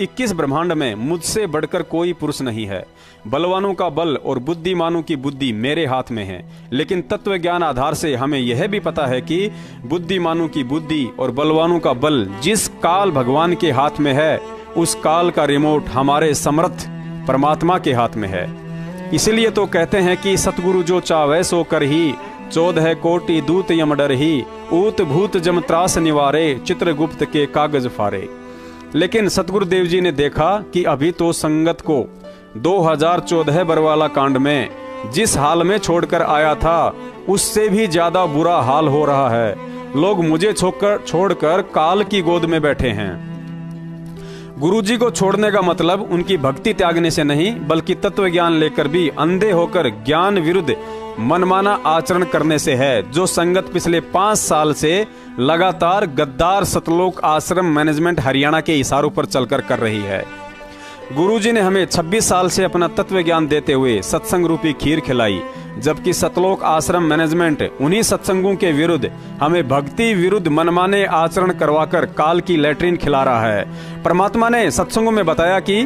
21 ब्रह्मांड में मुझसे बढ़कर कोई पुरुष नहीं है। बलवानों का बल और बुद्धिमानों की बुद्धि मेरे हाथ में है, लेकिन तत्व ज्ञान आधार से हमें यह भी पता है कि बुद्धिमानों की बुद्धि और बलवानों का बल जिस काल भगवान के हाथ में है उस काल का रिमोट हमारे समर्थ परमात्मा के हाथ में है। इसलिए तो कहते हैं कि सतगुरु जो चावे सो कर ही 14 कोटि दूत यम डर ही ऊत भूत जम त्रास निवारे चित्रगुप्त के कागज फारे। लेकिन सतगुरु देव जी ने देखा कि अभी तो संगत को 2014 बरवाला कांड में जिस हाल में छोड़कर आया था उससे भी ज्यादा बुरा हाल हो रहा है। लोग मुझे छोड़कर काल की गोद में बैठे हैं। गुरुजी को छोड़ने का मतलब उनकी भक्ति त्यागने से नहीं, बल्कि तत्व ज्ञान लेकर भी अंधे होकर ज्ञान विरुद्ध मनमाना आचरण करने से है, जो संगत पिछले 5 साल से लगातार गद्दार सतलोक आश्रम मैनेजमेंट हरियाणा के इशारों पर चलकर कर रही है। गुरुजी ने हमें 26 साल से अपना तत्व ज्ञान देते हुए सत्संग रूपी खीर खिलाई, जबकि सतलोक आश्रम मैनेजमेंट उन्हीं सत्संगों के विरुद्ध हमें भक्ति विरुद्ध मनमाने आचरण करवाकर काल की लैट्रिन खिला रहा है। परमात्मा ने सत्संगों में बताया कि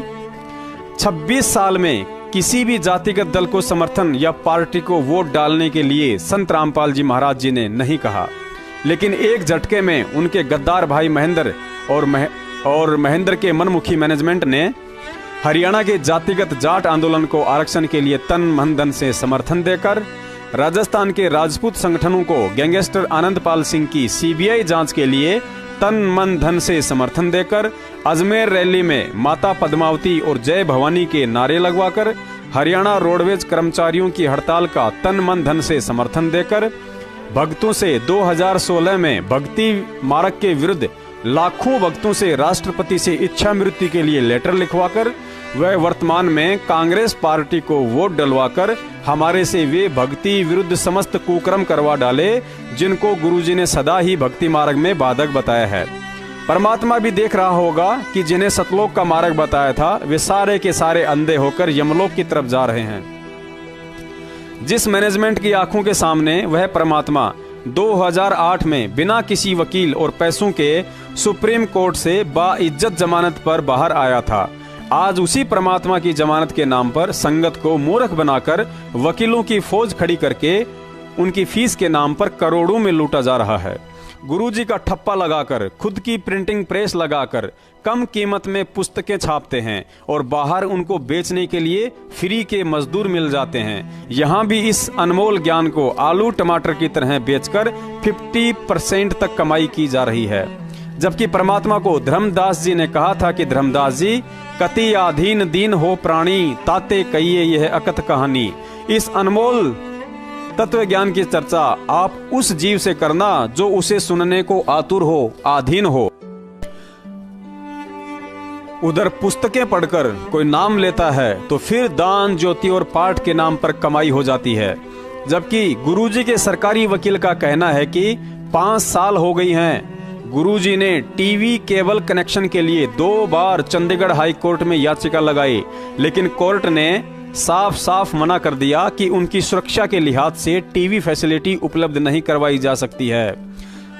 26 साल में किसी भी जातिगत दल को समर्थन या पार्टी को वोट डालने के लिए संत रामपाल जी महाराज जी ने नहीं कहा, लेकिन एक झटके में उनके गद्दार भाई महेंद्र और महेंद्र के मनमुखी मैनेजमेंट ने हरियाणा के जातिगत जाट आंदोलन को आरक्षण के लिए तन मन धन से समर्थन देकर, राजस्थान के राजपूत संगठनों को गैंगस्टर आनंदपाल सिंह की सीबीआई जांच के लिए तन मन धन से समर्थन देकर, अजमेर रैली में माता पद्मावती और जय भवानी के नारे लगवाकर, हरियाणा रोडवेज कर्मचारियों की हड़ताल का तन मन धन से समर्थन देकर, भक्तों से 2016 में भक्ति मार्ग के विरुद्ध लाखों भक्तों से राष्ट्रपति से इच्छा मृत्यु के लिए लेटर लिखवाकर वह वर्तमान में कांग्रेस पार्टी को वोट डलवाकर हमारे से वे भक्ति विरुद्ध समस्त कुकर्म करवा डाले जिनको गुरुजी ने सदा ही भक्ति मार्ग में बाधक बताया है। परमात्मा भी देख रहा होगा कि जिन्हें सतलोक का मार्ग बताया था वे सारे के सारे अंधे होकर यमलोक की तरफ जा रहे हैं। जिस मैनेजमेंट की आंखों के सामने वह परमात्मा 2008 में बिना किसी वकील और पैसों के सुप्रीम कोर्ट से बाइज्जत जमानत पर बाहर आया था, आज उसी परमात्मा की जमानत के नाम पर संगत को मूर्ख बनाकर वकीलों की फौज खड़ी करके उनकी फीस के नाम पर करोड़ों में लूटा जा रहा है। गुरुजी का ठप्पा लगाकर खुद की प्रिंटिंग प्रेस लगाकर कम कीमत में पुस्तकें छापते हैं और बाहर उनको बेचने के लिए फ्री के मजदूर मिल जाते हैं। यहाँ भी इस अनमोल ज्ञान को आलू टमाटर की तरह बेचकर 50% तक कमाई की जा रही है। जबकि परमात्मा को धर्मदास जी ने कहा था कि धर्मदास जी, कति आधीन दीन हो प्राणी, ताते कहिए यह अकथ कहानी। इस अनमोल तत्व ज्ञान की चर्चा आप उस जीव से करना जो उसे सुनने को आतुर हो, आधीन हो। उधर पुस्तकें पढ़कर कोई नाम लेता है तो फिर दान, ज्योति और पाठ के नाम पर कमाई हो जाती है। जबकि गुरुजी के सरकारी वकील का कहना है कि 5 साल हो गई हैं। गुरुजी ने टीवी केबल कनेक्शन के लिए 2 बार चंडीगढ़ हाई कोर्ट में याचिका लगाई, लेकिन कोर्ट ने साफ साफ मना कर दिया कि उनकी सुरक्षा के लिहाज से टीवी फैसिलिटी उपलब्ध नहीं करवाई जा सकती है।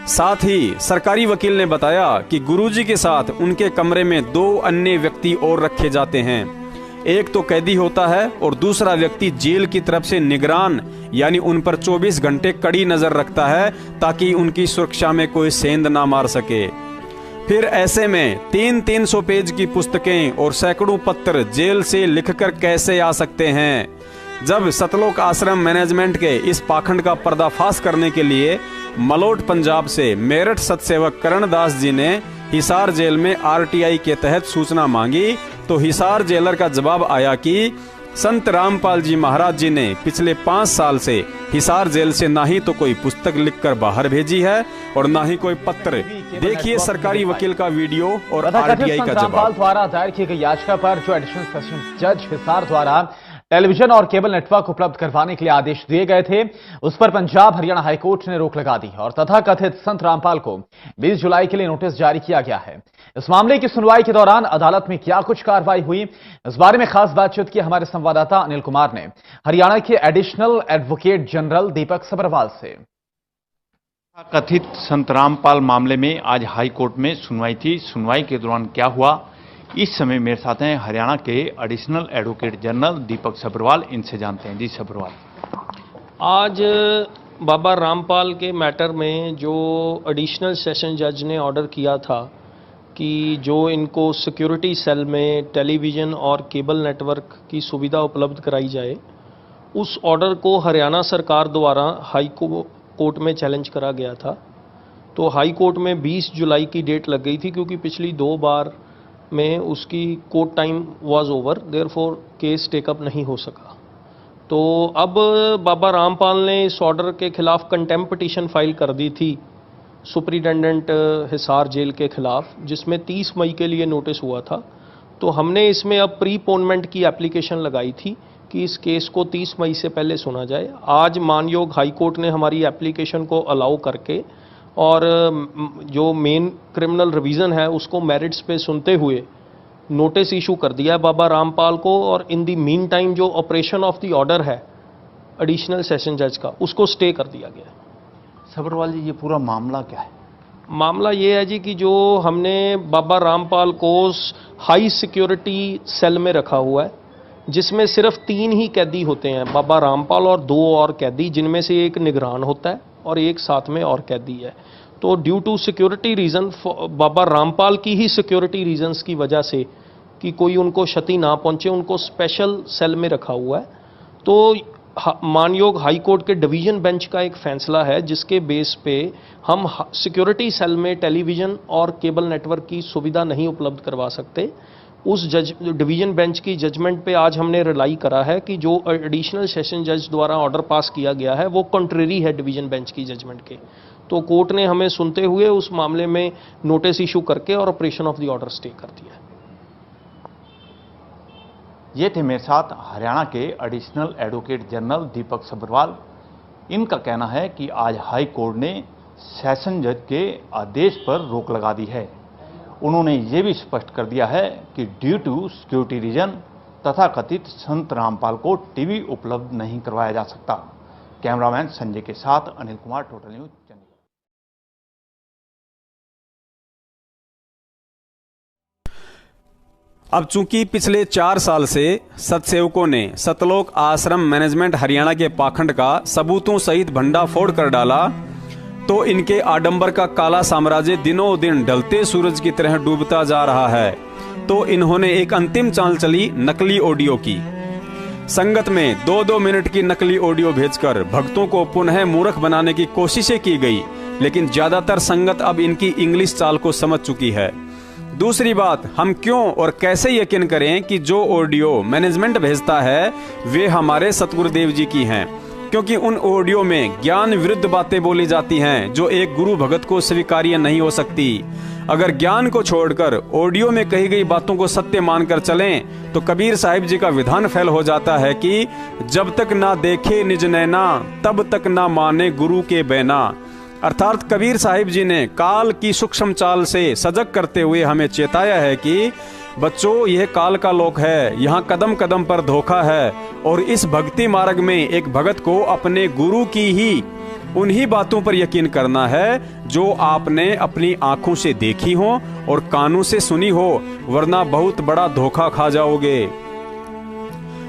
साथ ही सरकारी वकील ने बताया कि गुरुजी के साथ उनके कमरे में 2 अन्य व्यक्ति और रखे जाते हैं। एक तो कैदी होता है और दूसरा व्यक्ति जेल की तरफ से निगरान यानी उन पर 24 घंटे कड़ी नजर रखता है ताकि उनकी सुरक्षा में कोई सेंध ना मार सके। फिर ऐसे में 300 पेज की पुस्तकें और सैकड़ों पत्र जेल से लिखकर कैसे आ सकते हैं। जब सतलोक आश्रम मैनेजमेंट के इस पाखंड का पर्दाफाश करने के लिए मलोट पंजाब से मेरठ सतसेवक करणदास जी ने हिसार जेल में आरटीआई के तहत सूचना मांगी तो हिसार जेलर का जवाब आया कि संत रामपाल जी महाराज जी ने पिछले 5 साल से हिसार जेल से ना ही तो कोई पुस्तक लिखकर बाहर भेजी है और ना ही कोई पत्र। देखिए सरकारी वकील का वीडियो और आरटीआई का जवाब। द्वारा दायर की गई याचिका पर जो एडिशनल सेशन जज हिसार द्वारा टेलीविजन और केबल नेटवर्क उपलब्ध करवाने के लिए आदेश दिए गए थे, उस पर पंजाब हरियाणा हाईकोर्ट ने रोक लगा दी और तथाकथित संत रामपाल को 20 जुलाई के लिए नोटिस जारी किया गया है। इस मामले की सुनवाई के दौरान अदालत में क्या कुछ कार्रवाई हुई, इस बारे में खास बातचीत की हमारे संवाददाता अनिल कुमार ने हरियाणा के एडिशनल एडवोकेट जनरल दीपक सब्रवाल से। कथित संत रामपाल मामले में आज हाई कोर्ट में सुनवाई थी। सुनवाई के दौरान क्या हुआ, इस समय मेरे साथ हैं हरियाणा के एडिशनल एडवोकेट जनरल दीपक सब्रवाल, इनसे जानते हैं। जी सब्रवाल, आज बाबा रामपाल के मैटर में जो एडिशनल सेशन जज ने ऑर्डर किया था कि जो इनको सिक्योरिटी सेल में टेलीविज़न और केबल नेटवर्क की सुविधा उपलब्ध कराई जाए, उस ऑर्डर को हरियाणा सरकार द्वारा हाई कोर्ट में चैलेंज करा गया था। तो हाई कोर्ट में 20 जुलाई की डेट लग गई थी क्योंकि पिछली 2 बार में उसकी court time was over, therefore case take up नहीं हो सका। तो अब बाबा रामपाल ने इस ऑर्डर के खिलाफ कंटेम्प्ट पिटीशन फाइल कर दी थी सुपरिटेंडेंट हिसार जेल के खिलाफ, जिसमें 30 मई के लिए नोटिस हुआ था। तो हमने इसमें अब प्रीपोनमेंट की एप्लीकेशन लगाई थी कि इस केस को 30 मई से पहले सुना जाए। आज मानयोग हाई कोर्ट ने हमारी एप्लीकेशन को अलाउ करके और जो मेन क्रिमिनल रिवीजन है उसको मेरिट्स पे सुनते हुए नोटिस इशू कर दिया है बाबा रामपाल को, और इन दी मीन टाइम जो ऑपरेशन ऑफ द ऑर्डर है एडिशनल सेशन जज का, उसको स्टे कर दिया गया है। सब्रवाल जी, ये पूरा मामला क्या है? मामला ये है जी कि जो हमने बाबा रामपाल को हाई सिक्योरिटी सेल में रखा हुआ है, जिसमें सिर्फ 3 ही कैदी होते हैं, बाबा रामपाल और 2 और कैदी, जिनमें से एक निगरान होता है और एक साथ में और कैदी है। तो ड्यू टू सिक्योरिटी रीज़न, बाबा रामपाल की ही सिक्योरिटी रीजंस की वजह से कि कोई उनको क्षति ना पहुंचे, उनको स्पेशल सेल में रखा हुआ है। तो मानयोग हाई कोर्ट के डिवीजन बेंच का एक फैसला है जिसके बेस पे हम सिक्योरिटी सेल में टेलीविज़न और केबल नेटवर्क की सुविधा नहीं उपलब्ध करवा सकते। उस डिवीजन बेंच की जजमेंट पे आज हमने रिलाई करा है कि जो एडिशनल सेशन जज द्वारा ऑर्डर पास किया गया है वो कंट्रेरी है डिवीजन बेंच की जजमेंट के। तो कोर्ट ने हमें सुनते हुए उस मामले में नोटिस इशू करके और operation of the order stay कर दिया है। ये थे मेरे साथ हरियाणा के एडिशनल एडवोकेट जनरल दीपक सब्रवाल। इनका कहना है कि आज हाई कोर्ट ने सेशन जज के आदेश पर रोक लगा दी है। उन्होंने ये भी स्पष्ट कर दिया है कि ड्यू टू सिक्योरिटी रीजन तथा कथित संत रामपाल को टीवी उपलब्ध नहीं करवाया जा सकता। कैमरामैन संजय के साथ अनिल कुमार, टोटल न्यूज, चंडीगढ़। अब चूंकि पिछले 4 साल से सतसेवकों ने सतलोक आश्रम मैनेजमेंट हरियाणा के पाखंड का सबूतों सहित भंडाफोड़ कर डाला, तो इनके आडंबर का काला साम्राज्य दिनों दिन ढलते सूरज की तरह डूबता जा रहा है। तो इन्होंने एक अंतिम चाल चली नकली ऑडियो की। संगत में 2-2 मिनट की नकली ऑडियो भेजकर भक्तों को पुनः मूर्ख बनाने की कोशिशें की गई, लेकिन ज्यादातर संगत अब इनकी इंग्लिश चाल को समझ चुकी है। दूसरी बात, हम क्यों और कैसे यकीन करें कि जो ऑडियो मैनेजमेंट भेजता है वे हमारे सतगुरुदेव जी की हैं, क्योंकि उन ऑडियो में ज्ञान विरुद्ध बातें बोली जाती हैं जो एक गुरु भगत को स्वीकार्य नहीं हो सकती। अगर ज्ञान को छोड़कर ऑडियो में कही गई बातों को सत्य मानकर चलें तो कबीर साहिब जी का विधान फैल हो जाता है कि जब तक ना देखे निज नैना तब तक ना माने गुरु के बैना। अर्थात कबीर साहिब जी ने काल की सूक्ष्म चाल से सजग करते हुए हमें चेताया है कि बच्चों, यह काल का लोक है, यहाँ कदम कदम पर धोखा है और इस भक्ति मार्ग में एक भगत को अपने गुरु की ही उन्हीं बातों पर यकीन करना है जो आपने अपनी आंखों से देखी हो और कानों से सुनी हो, वरना बहुत बड़ा धोखा खा जाओगे।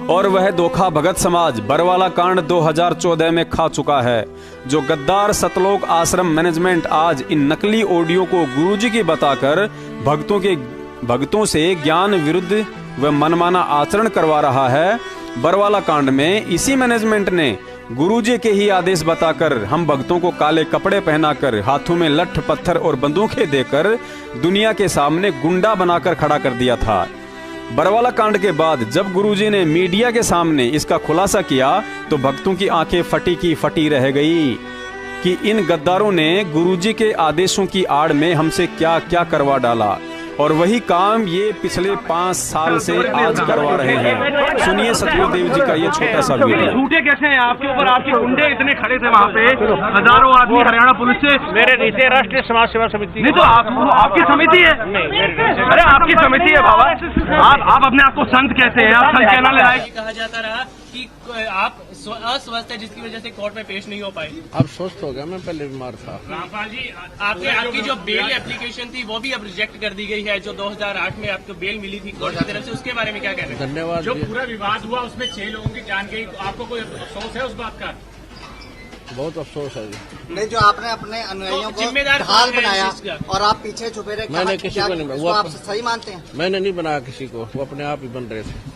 और वह धोखा भगत समाज बरवाला कांड 2014 में खा चुका है। जो गद्दार सतलोक आश्रम मैनेजमेंट आज इन नकली ऑडियो को गुरुजी की बताकर भक्तों से ज्ञान विरुद्ध व मनमाना आचरण करवा रहा है, बरवाला कांड में इसी मैनेजमेंट ने गुरुजी के ही आदेश बताकर हम भक्तों को काले कपड़े पहनाकर हाथों में लठ पत्थर और बंदूकें देकर दुनिया के सामने गुंडा बनाकर खड़ा कर दिया था। बरवाला कांड के बाद जब गुरुजी ने मीडिया के सामने इसका खुलासा किया तो भक्तों की आंखें फटी की फटी रह गई कि इन गद्दारों ने गुरुजी के आदेशों की आड़ में हमसे क्या क्या करवा डाला। और वही काम ये पिछले 5 साल से आज करवा रहे हैं। सुनिए सतगुरुदेव जी का ये छोटा सा वीडियो। झूठे कैसे हैं आपके ऊपर? आपके गुंडे इतने खड़े थे वहाँ पे, हजारों आदमी हरियाणा पुलिस से। मेरे नीचे राष्ट्रीय समाज सेवा समिति नहीं तो आपकी समिति है। अरे आपकी समिति है बाबा। आप अपने आप को संत कहते हैं, आप संत कहना ले आए। कहा जाता रहा कि आप अस्वस्थ है जिसकी वजह से कोर्ट में पेश नहीं हो पाए। अब स्वस्थ हो गया, मैं पहले बीमार था। रामपाल जी, आपकी जो बेल एप्लीकेशन थी वो भी अब रिजेक्ट कर दी गई है, जो 2008 में आपको बेल मिली थी कोर्ट की तरफ से, उसके बारे में क्या कहना है? धन्यवाद। जो पूरा विवाद हुआ उसमें 6 लोगों की जान गई, आपको कोई अफसोस है उस बात का? बहुत अफसोस है जी। नहीं, जो आपने अपने अनुयायियों को ढाल बनाया और आप पीछे छुपे रहे, मैंने किसी को नहीं, वो आप सही मानते हैं? मैंने नहीं बनाया किसी को, वो अपने आप ही बन रहे थे,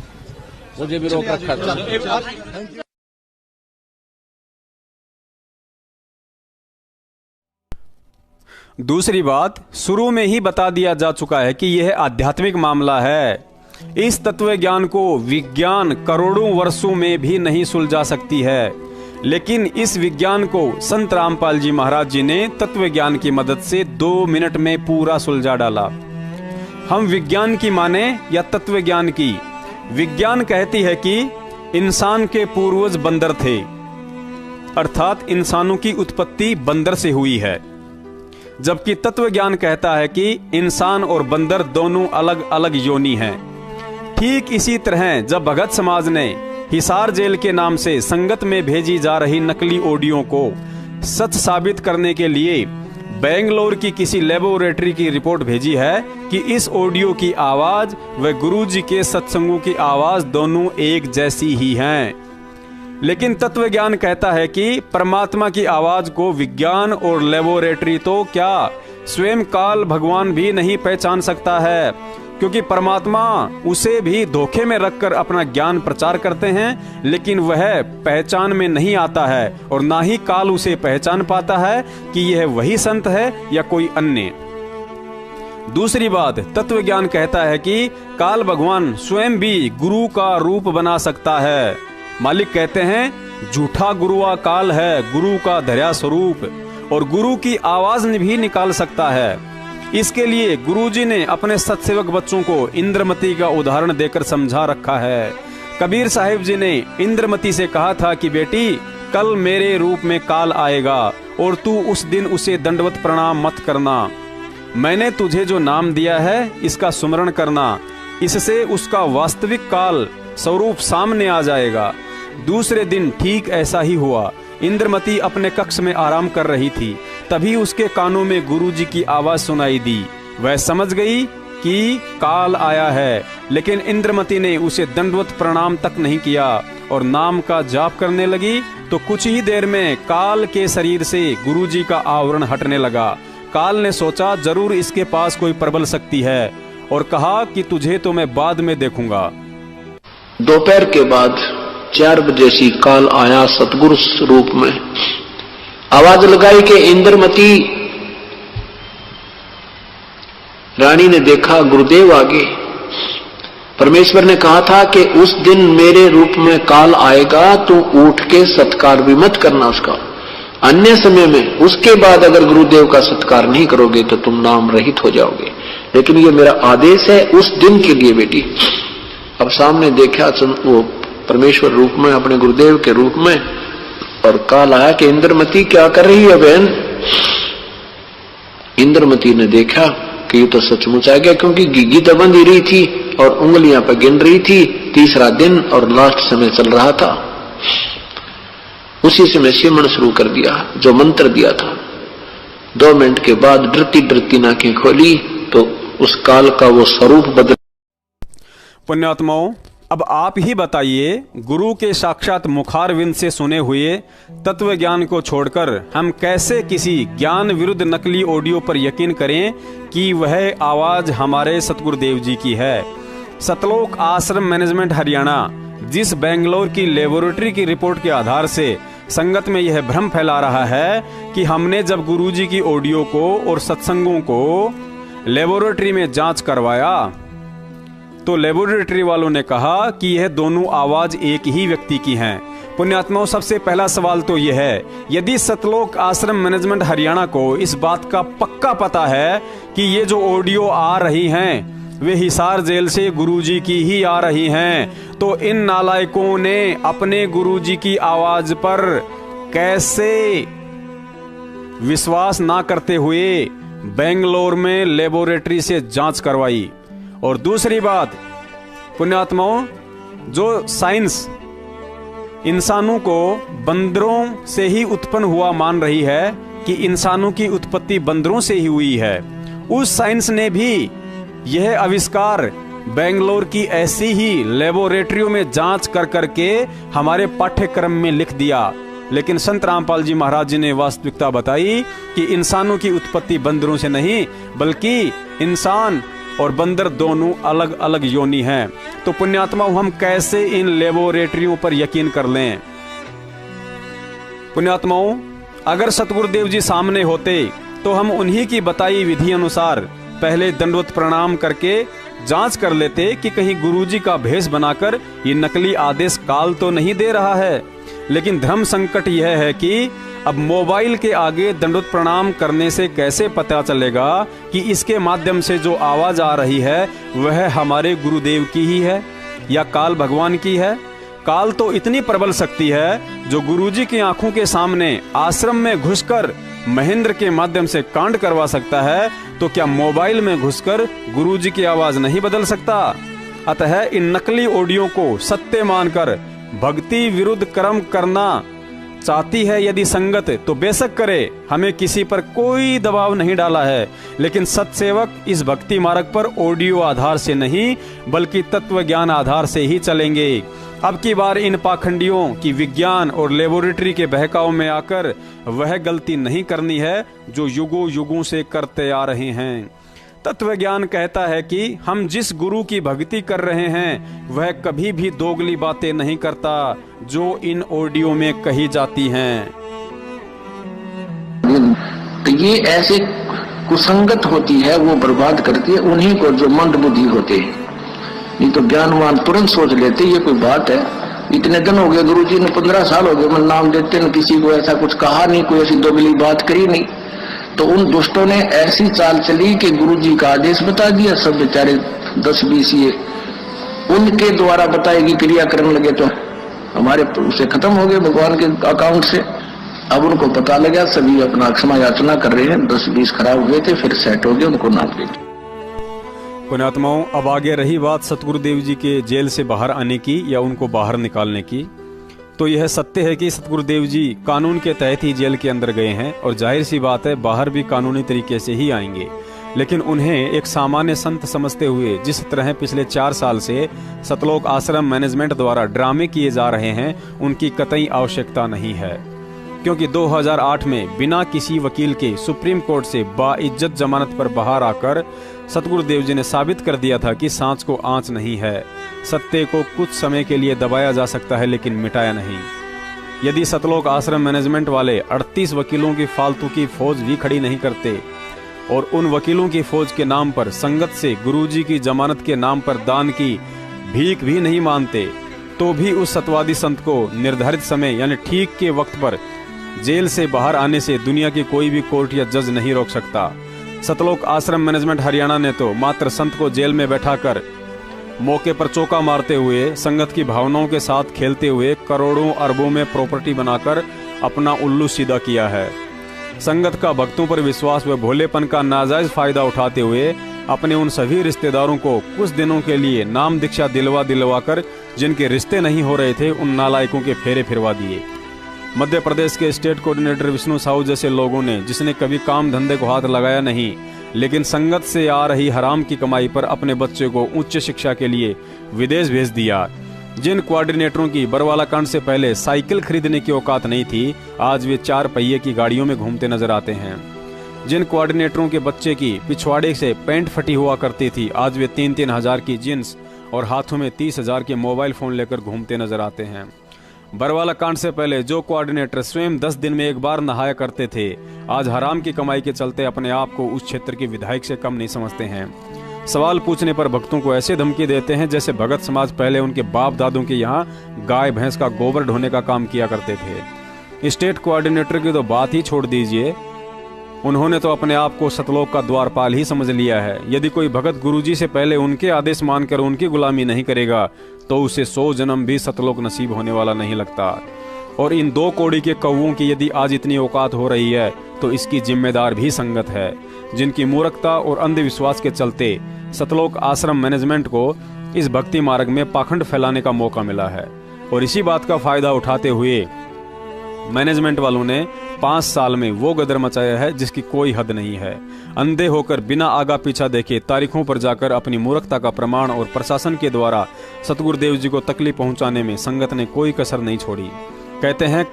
मुझे भी रोक रखा था। दूसरी बात, शुरू में ही बता दिया जा चुका है कि यह आध्यात्मिक मामला है। इस तत्व ज्ञान को विज्ञान करोड़ों वर्षों में भी नहीं सुलझा सकती है, लेकिन इस विज्ञान को संत रामपाल जी महाराज जी ने तत्व ज्ञान की मदद से 2 मिनट में पूरा सुलझा डाला। हम विज्ञान की माने या तत्व ज्ञान की? विज्ञान कहती है कि इंसान के पूर्वज बंदर थे, अर्थात इंसानों की उत्पत्ति बंदर से हुई है, जबकि तत्व ज्ञान कहता है कि इंसान और बंदर दोनों अलग अलग योनि हैं। ठीक इसी तरह जब भगत समाज ने हिसार जेल के नाम से संगत में भेजी जा रही नकली ऑडियो को सच साबित करने के लिए बेंगलोर की किसी लेबोरेटरी की रिपोर्ट भेजी है कि इस ऑडियो की आवाज व गुरुजी के सत्संगों की आवाज दोनों एक जैसी ही हैं, लेकिन तत्व ज्ञान कहता है कि परमात्मा की आवाज को विज्ञान और लेबोरेटरी तो क्या स्वयं काल भगवान भी नहीं पहचान सकता है, क्योंकि परमात्मा उसे भी धोखे में रखकर अपना ज्ञान प्रचार करते हैं, लेकिन वह पहचान में नहीं आता है और ना ही काल उसे पहचान पाता है कि यह वही संत है या कोई अन्य। दूसरी बात, तत्व ज्ञान कहता है कि काल भगवान स्वयं भी गुरु का रूप बना सकता है। मालिक कहते हैं झूठा गुरुआ काल है गुरु का धर्या स्वरूप, और गुरु की आवाज भी निकाल सकता है। इसके लिए गुरुजी ने अपने सत्सेवक बच्चों को इंद्रमती का उदाहरण देकर समझा रखा है। कबीर साहिब जी ने इंद्रमती से कहा था कि बेटी, कल मेरे रूप में काल आएगा और तू उस दिन उसे दंडवत प्रणाम मत करना। मैंने तुझे जो नाम दिया है इसका सुमरण करना, इससे उसका वास्तविक काल स्वरूप सामने आ जाएगा। दूसरे दिन ठीक ऐसा ही हुआ। इंद्रमती अपने कक्ष में आराम कर रही थी, तभी उसके कानों में गुरुजी की आवाज सुनाई दी। वह समझ गई कि काल आया है, लेकिन इंद्रमती ने उसे दंडवत प्रणाम तक नहीं किया और नाम का जाप करने लगी। तो कुछ ही देर में काल के शरीर से गुरुजी का आवरण हटने लगा। काल ने सोचा जरूर इसके पास कोई प्रबल शक्ति है और कहा कि तुझे तो मैं बाद में देखूंगा। दोपहर के बाद 4 बजे सी काल आया सतगुरु रूप में। आवाज लगाई कि इंद्रमती। रानी ने देखा गुरुदेव आगे। परमेश्वर ने कहा था कि उस दिन मेरे रूप में काल आएगा, तू उठ के सत्कार भी मत करना उसका। अन्य समय में उसके बाद अगर गुरुदेव का सत्कार नहीं करोगे तो तुम नाम रहित हो जाओगे। लेकिन ये मेरा आदेश है उस दिन के लिए बेटी। अब सामने देखा वो परमेश्वर रूप में, अपने गुरुदेव के रूप में, और काल आया कि इंद्रमती क्या कर रही है बहन। इंद्रमती ने देखा कि ये तो सचमुच आ गया, क्योंकि गिग्गी तो बंध ही रही थी और उंगलियां पर गिन रही थी। तीसरा दिन और लास्ट समय चल रहा था। उसी समय सिमरन शुरू कर दिया जो मंत्र दिया था। 2 मिनट के बाद डरती डरती आंखें खोली तो उस काल का वो स्वरूप बदल। पुण्यात्माओं, अब आप ही बताइए, गुरु के साक्षात मुखारविंद से सुने हुए तत्व ज्ञान को छोड़कर हम कैसे किसी ज्ञान विरुद्ध नकली ऑडियो पर यकीन करें कि वह आवाज हमारे सतगुरुदेव जी की है। सतलोक आश्रम मैनेजमेंट हरियाणा जिस बेंगलोर की लेबोरेटरी की रिपोर्ट के आधार से संगत में यह भ्रम फैला रहा है कि हमने जब गुरुजी की ऑडियो को और सत्संगों को लेबोरेटरी में जांच करवाया तो लेबोरेटरी वालों ने कहा कि यह दोनों आवाज एक ही व्यक्ति की हैं। पुण्यात्माओं, सबसे पहला सवाल तो यह है, यदि सतलोक आश्रम मैनेजमेंट हरियाणा को इस बात का पक्का पता है कि ये जो ऑडियो आ रही हैं वे हिसार जेल से गुरुजी की ही आ रही हैं, तो इन नालायकों ने अपने गुरुजी की आवाज पर कैसे विश्वास ना करते हुए बेंगलोर में लेबोरेटरी से जांच करवाई। और दूसरी बात, पुण्यात्माओं, जो साइंस इंसानों को बंदरों से ही उत्पन्न हुआ मान रही है कि इंसानों की उत्पत्ति बंदरों से ही हुई है, उस साइंस ने भी यह आविष्कार बेंगलोर की ऐसी ही लेबोरेटरियों में जांच कर करके हमारे पाठ्यक्रम में लिख दिया। लेकिन संत रामपाल जी महाराज जी ने वास्तविकता बताई कि इंसानों की उत्पत्ति बंदरों से नहीं, बल्कि इंसान और बंदर दोनों अलग अलग योनि हैं। तो पुण्यात्माओं, हम कैसे इन लेबोरेटरियों पर यकीन कर लें। पुण्यात्माओं, अगर सतगुरुदेव जी सामने होते तो हम उन्हीं की बताई विधि अनुसार पहले दंडवत प्रणाम करके जांच कर लेते कि कहीं गुरुजी का भेष बनाकर ये नकली आदेश काल तो नहीं दे रहा है। लेकिन धर्म संकट यह है कि अब मोबाइल के आगे दंडवत प्रणाम करने से कैसे पता चलेगा कि इसके माध्यम से जो आवाज आ रही है वह हमारे गुरुदेव की ही है या काल भगवान की है। काल तो इतनी प्रबल शक्ति है जो गुरुजी की आंखों के सामने आश्रम में घुसकर महेंद्र के माध्यम से कांड करवा सकता है, तो क्या मोबाइल में घुसकर गुरुजी की आवाज नहीं बदल सकता। अतः इन नकली ऑडियो को सत्य मानकर भक्ति विरुद्ध कर्म करना चाहती है यदि संगत तो बेशक करे, हमें किसी पर कोई दबाव नहीं डाला है। लेकिन सत्सेवक इस भक्ति मार्ग पर ऑडियो आधार से नहीं बल्कि तत्व ज्ञान आधार से ही चलेंगे। अब की बार इन पाखंडियों की विज्ञान और लेबोरेटरी के बहकाव में आकर वह गलती नहीं करनी है जो युगों युगों से करते आ रहे हैं। तत्व ज्ञान कहता है कि हम जिस गुरु की भक्ति कर रहे हैं वह कभी भी दोगली बातें नहीं करता जो इन ऑडियो में कही जाती हैं। तो ये ऐसे कुसंगत होती है, वो बर्बाद करती है उन्हीं को जो मंद बुद्धि होते हैं। नहीं तो ज्ञानवान तुरंत सोच लेते ये कोई बात है। इतने दिन हो गए गुरुजी ने 15 साल हो गए, मैं नाम देते न किसी को ऐसा कुछ कहा नहीं, कोई ऐसी दोगली बात करी नहीं। तो उन दुष्टों ने ऐसी चाल चली कि गुरुजी का आदेश बता दिया, सब बेचारे 10-20 ये उनके द्वारा बताई गई क्रिया करने लगे, तो हमारे उसे खत्म हो गए भगवान के अकाउंट से। अब उनको पता लगा, सभी अपना क्षमा याचना कर रहे हैं। 10-20 खराब हुए थे, फिर सेट हो गए, उनको नाम दे दिया। पुण्यात्माओं, अब आगे रही बात सतगुरुदेव जी के जेल से बाहर आने की या उनको बाहर निकालने की, तो यह सत्य है कि सतगुरुदेव जी कानून के तहत ही जेल के अंदर गए हैं और जाहिर सी बात है बाहर भी कानूनी तरीके से ही आएंगे। लेकिन उन्हें एक सामान्य संत समझते हुए जिस तरह पिछले 4 साल से सतलोक आश्रम मैनेजमेंट द्वारा ड्रामे किए जा रहे हैं, उनकी कतई आवश्यकता नहीं है। क्योंकि 2008 में बिना किसी वकील के सुप्रीम कोर्ट से बाइज्जत जमानत पर बाहर आकर सतगुरुदेव जी ने साबित कर दिया था कि सांच को आंच नहीं है। सत्य को कुछ समय के लिए दबाया जा सकता है लेकिन मिटाया नहीं। यदि सतलोक आश्रम मैनेजमेंट वाले 38 वकीलों की फालतू की फौज भी खड़ी नहीं करते और उन वकीलों की फौज के नाम पर संगत से गुरुजी की जमानत के नाम पर दान की भीख भी नहीं मानते, तो भी उस सतवादी संत को निर्धारित समय यानी ठीक के वक्त पर जेल से बाहर आने से दुनिया की कोई भी कोर्ट या जज नहीं रोक सकता। सतलोक आश्रम मैनेजमेंट हरियाणा ने तो मात्र संत को जेल में बैठाकर मौके पर चौका मारते हुए संगत की भावनाओं के साथ खेलते हुए करोड़ों अरबों में प्रॉपर्टी बनाकर अपना उल्लू सीधा किया है। संगत का भक्तों पर विश्वास व भोलेपन का नाजायज फायदा उठाते हुए अपने उन सभी रिश्तेदारों को कुछ दिनों के लिए नाम दीक्षा दिलवा कर जिनके रिश्ते नहीं हो रहे थे, उन नालायकों के फेरे फिरवा दिए। मध्य प्रदेश के स्टेट कोऑर्डिनेटर विष्णु साहू जैसे लोगों ने, जिसने कभी काम धंधे को हाथ लगाया नहीं, लेकिन संगत से आ रही हराम की कमाई पर अपने बच्चे को उच्च शिक्षा के लिए विदेश भेज दिया। जिन कोऑर्डिनेटरों की बरवाला कांड से पहले साइकिल खरीदने की औकात नहीं थी, आज वे 4 पहिए की गाड़ियों में घूमते नजर आते हैं। जिन कोऑर्डिनेटरों के बच्चे की पिछवाड़े से पैंट फटी हुआ करती थी, आज वे 3-3 हजार की जींस और हाथों में 30,000 के मोबाइल फोन लेकर घूमते नजर आते हैं। बरवाला कांड से पहले जो कोऑर्डिनेटर स्वयं 10 दिन में एक बार नहाया करते थे, आज हराम की कमाई के चलते अपने आप को उस क्षेत्र के विधायक से कम नहीं समझते हैं। सवाल पूछने पर भक्तों को ऐसे धमकी देते हैं जैसे भगत समाज पहले उनके बाप दादों के यहाँ गाय भैंस का गोबर ढोने का काम किया करते थे। स्टेट कोऑर्डिनेटर की तो बात ही छोड़ दीजिए, उन्होंने तो अपने आप को सतलोक का द्वारपाल ही समझ लिया है। यदि कोई भगत गुरुजी से पहले उनके आदेश मानकर उनकी गुलामी नहीं करेगा तो उसे 100 जन्म भी सतलोक नसीब होने वाला नहीं लगता। और इन 2 कौड़ी के कौवों की यदि आज इतनी औकात हो रही है तो इसकी जिम्मेदार भी संगत है, जिनकी मूर्खता और अंधविश्वास के चलते सतलोक आश्रम मैनेजमेंट को इस भक्ति मार्ग में पाखंड फैलाने का मौका मिला है। और इसी बात का फायदा उठाते हुए मैनेजमेंट वालों ने 5 साल में वो गदर मचाया है जिसकी कोई हद नहीं है। अंधे होकर बिना आगा पीछा देखे तारीखों पर जाकर अपनी मूर्खता का प्रमाण और प्रशासन के द्वारा सतगुरुदेव जी को तकलीफ पहुंचाने में संगत ने कोई कसर नहीं छोड़ी। कहते हैं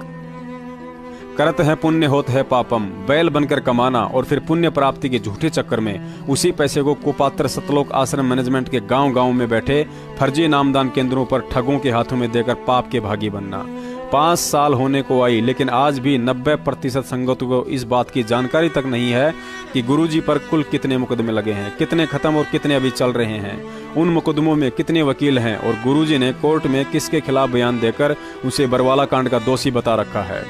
करत है पुण्य होत है पापम, बैल बनकर कमाना और फिर पुण्य प्राप्ति के झूठे चक्कर में उसी पैसे को कुपात्र सतलोक आश्रम मैनेजमेंट के गांव-गांव में बैठे फर्जी नामदान केंद्रों पर ठगों के हाथों में देकर पाप के भागी बनना। 5 साल होने को आई, लेकिन आज भी 90% संगतों को इस बात की जानकारी तक नहीं है कि गुरुजी पर कुल कितने मुकदमे लगे हैं, कितने खत्म और कितने अभी चल रहे हैं, उन मुकदमों में कितने वकील हैं और गुरुजी ने कोर्ट में किसके खिलाफ बयान देकर उसे बरवाला कांड का दोषी बता रखा है।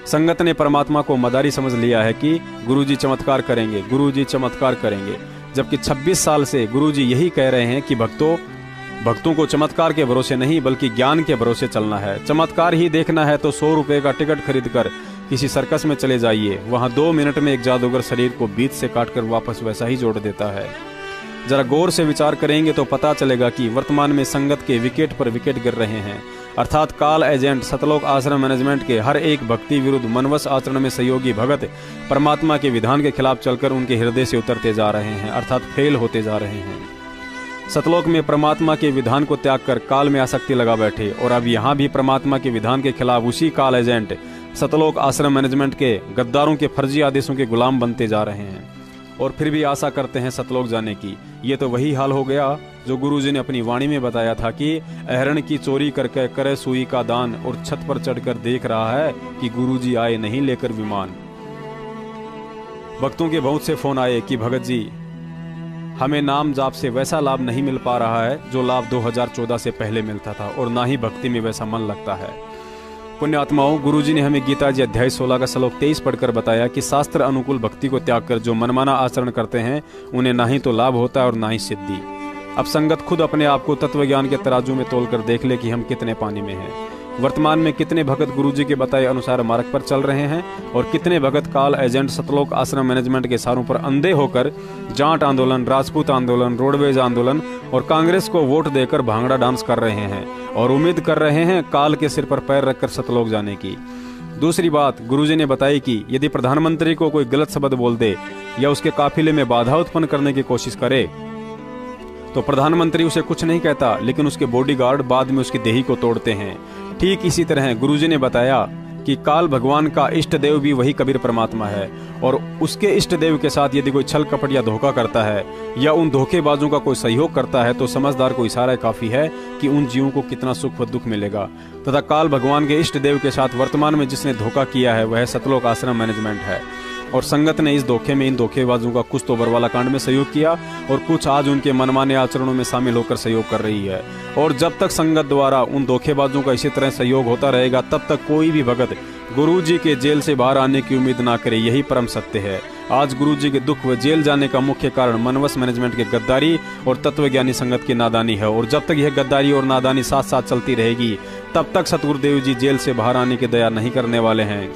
संगत ने परमात्मा को मदारी समझ लिया है कि गुरुजी चमत्कार करेंगे, गुरुजी चमत्कार करेंगे, जबकि 26 साल से गुरुजी यही कह रहे हैं कि भक्तों को चमत्कार के भरोसे नहीं बल्कि ज्ञान के भरोसे चलना है। चमत्कार ही देखना है तो 100 रुपए का टिकट खरीदकर किसी सर्कस में चले जाइए, वहां 2 मिनट में एक जादूगर शरीर को बीच से काटकर वापस वैसा ही जोड़ देता है। जरा गौर से विचार करेंगे तो पता चलेगा कि वर्तमान में संगत के विकेट पर विकेट गिर रहे हैं, अर्थात काल एजेंट सतलोक आश्रम मैनेजमेंट के हर एक भक्ति विरुद्ध मनवस आचरण में सहयोगी भगत परमात्मा के विधान के खिलाफ चलकर उनके हृदय से उतरते जा रहे हैं, अर्थात फेल होते जा रहे हैं। सतलोक में परमात्मा के विधान को त्याग कर काल में आसक्ति लगा बैठे और अब यहाँ भी परमात्मा के विधान के खिलाफ उसी काल एजेंट सतलोक आश्रम मैनेजमेंट के गद्दारों के फर्जी आदेशों के गुलाम बनते जा रहे हैं और फिर भी आशा करते हैं सतलोक जाने की। ये तो वही हाल हो गया जो गुरुजी ने अपनी वाणी में बताया था कि अहरण की चोरी करके करे सुई का दान और छत पर चढ़कर देख रहा है कि गुरुजी आए नहीं लेकर विमान। भक्तों के बहुत से फोन आए कि भगत जी हमें नाम जाप से वैसा लाभ नहीं मिल पा रहा है जो लाभ 2014 से पहले मिलता था और ना ही भक्ति में वैसा मन लगता है। पुण्यात्माओं, गुरुजी ने हमें गीता जी अध्याय 16 का श्लोक 23 पढ़कर बताया कि शास्त्र अनुकूल भक्ति को त्याग कर जो मनमाना आचरण करते हैं उन्हें ना ही तो लाभ होता है और ना ही सिद्धि। अब संगत खुद अपने आप को तत्व ज्ञान के तराजू में तोलकर देख ले कि हम कितने पानी में हैं। वर्तमान में कितने भगत गुरुजी के बताए अनुसार मार्ग पर चल रहे हैं और कितने भगत काल एजेंट सतलोक आश्रम मैनेजमेंट के इशारों पर अंधे होकर जाट आंदोलन, राजपूत आंदोलन, रोडवेज आंदोलन और कांग्रेस को वोट देकर भांगड़ा डांस कर रहे हैं और उम्मीद कर रहे हैं काल के सिर पर पैर रखकर सतलोक जाने की। दूसरी बात गुरुजी ने बताई कि यदि प्रधानमंत्री को कोई गलत शब्द बोल दे या उसके काफिले में बाधा उत्पन्न करने की कोशिश करे तो प्रधानमंत्री उसे कुछ नहीं कहता, लेकिन उसके बॉडीगार्ड बाद में उसकी देही को तोड़ते हैं। ठीक इसी तरह गुरुजी ने बताया कि काल भगवान का इष्ट देव भी वही कबीर परमात्मा है और उसके इष्ट देव के साथ यदि कोई छल कपट या धोखा करता है या उन धोखेबाजों का कोई सहयोग करता है तो समझदार को इशारा काफी है कि उन जीवों को कितना सुख व दुख मिलेगा। तथा काल भगवान के इष्ट देव के साथ वर्तमान में जिसने धोखा किया है वह सतलोक आश्रम मैनेजमेंट है और संगत ने इस धोखे में इन धोखेबाजों का कुछ तो बरवाला कांड में सहयोग किया और कुछ आज उनके मनमाने आचरणों में शामिल होकर सहयोग कर रही है। और जब तक संगत द्वारा उन धोखेबाजों का इसी तरह सहयोग होता रहेगा तब तक कोई भी भगत गुरुजी के जेल से बाहर आने की उम्मीद ना करे। यही परम सत्य है। आज गुरुजी के दुख व जेल जाने का मुख्य कारण मनवस मैनेजमेंट के गद्दारी और तत्वज्ञानी संगत की नादानी है और जब तक यह गद्दारी और नादानी साथ साथ चलती रहेगी तब तक सतगुरुदेव जी जेल से बाहर आने की दया नहीं करने वाले हैं।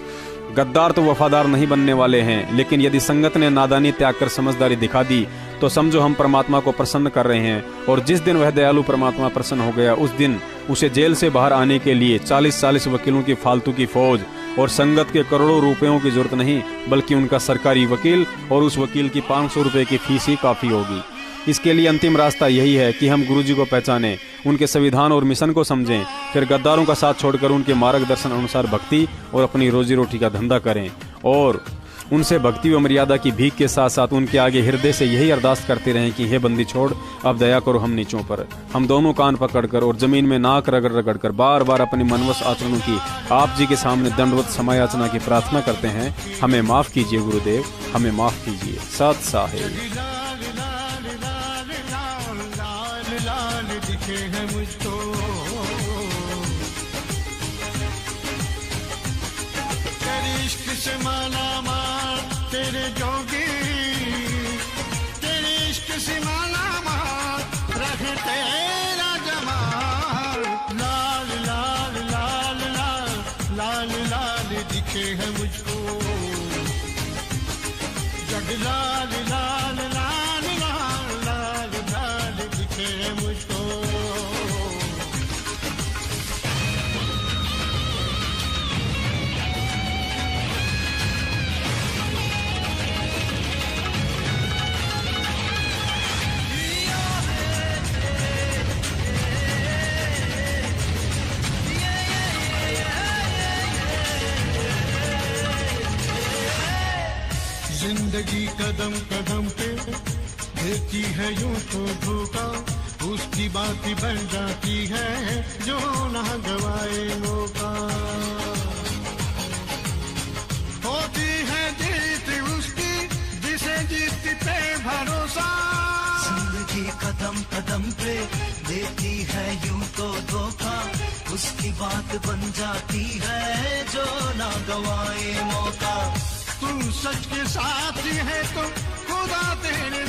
गद्दार तो वफादार नहीं बनने वाले हैं, लेकिन यदि संगत ने नादानी त्याग कर समझदारी दिखा दी तो समझो हम परमात्मा को प्रसन्न कर रहे हैं और जिस दिन वह दयालु परमात्मा प्रसन्न हो गया उस दिन उसे जेल से बाहर आने के लिए 40-40 वकीलों की फालतू की फौज और संगत के करोड़ों रुपयों की जरूरत नहीं बल्कि उनका सरकारी वकील और उस वकील की 500 रुपए की फीस ही काफी होगी। इसके लिए अंतिम रास्ता यही है कि हम गुरुजी को पहचानें, उनके संविधान और मिशन को समझें, फिर गद्दारों का साथ छोड़कर उनके मार्गदर्शन अनुसार भक्ति और अपनी रोजी रोटी का धंधा करें और उनसे भक्ति व मर्यादा की भीख के साथ साथ उनके आगे हृदय से यही अरदास करते रहें कि हे बंदी छोड़, अब दया करो हम नीचों पर। हम दोनों कान पकड़कर और जमीन में नाक रगड़ रगड़ कर बार बार अपनी मनवस आचरणों की आप जी के सामने दंडवत समायाचना की प्रार्थना करते हैं। हमें माफ कीजिए गुरुदेव, हमें माफ कीजिए। सत साहेब। से माला मार तेरे जोगी, तेरे इश्क से माला मार रहे तेरा जमाल। लाल लाल लाल लाल लाल लाल दिखे है मुझको, जग लाल लाल लाल लाल लाल लाल दिखे है मुझको। जिंदगी कदम कदम पे देती है यूं तो धोखा, उसकी बात बन जाती है जो ना गवाए मौका। होती है जीत उसकी जिसे जीत पे भरोसा। जिंदगी कदम कदम पे देती है यूं तो धोखा, उसकी बात बन जाती है जो ना गवाए मौका। तू सच के साथ है तो खुदा तेरे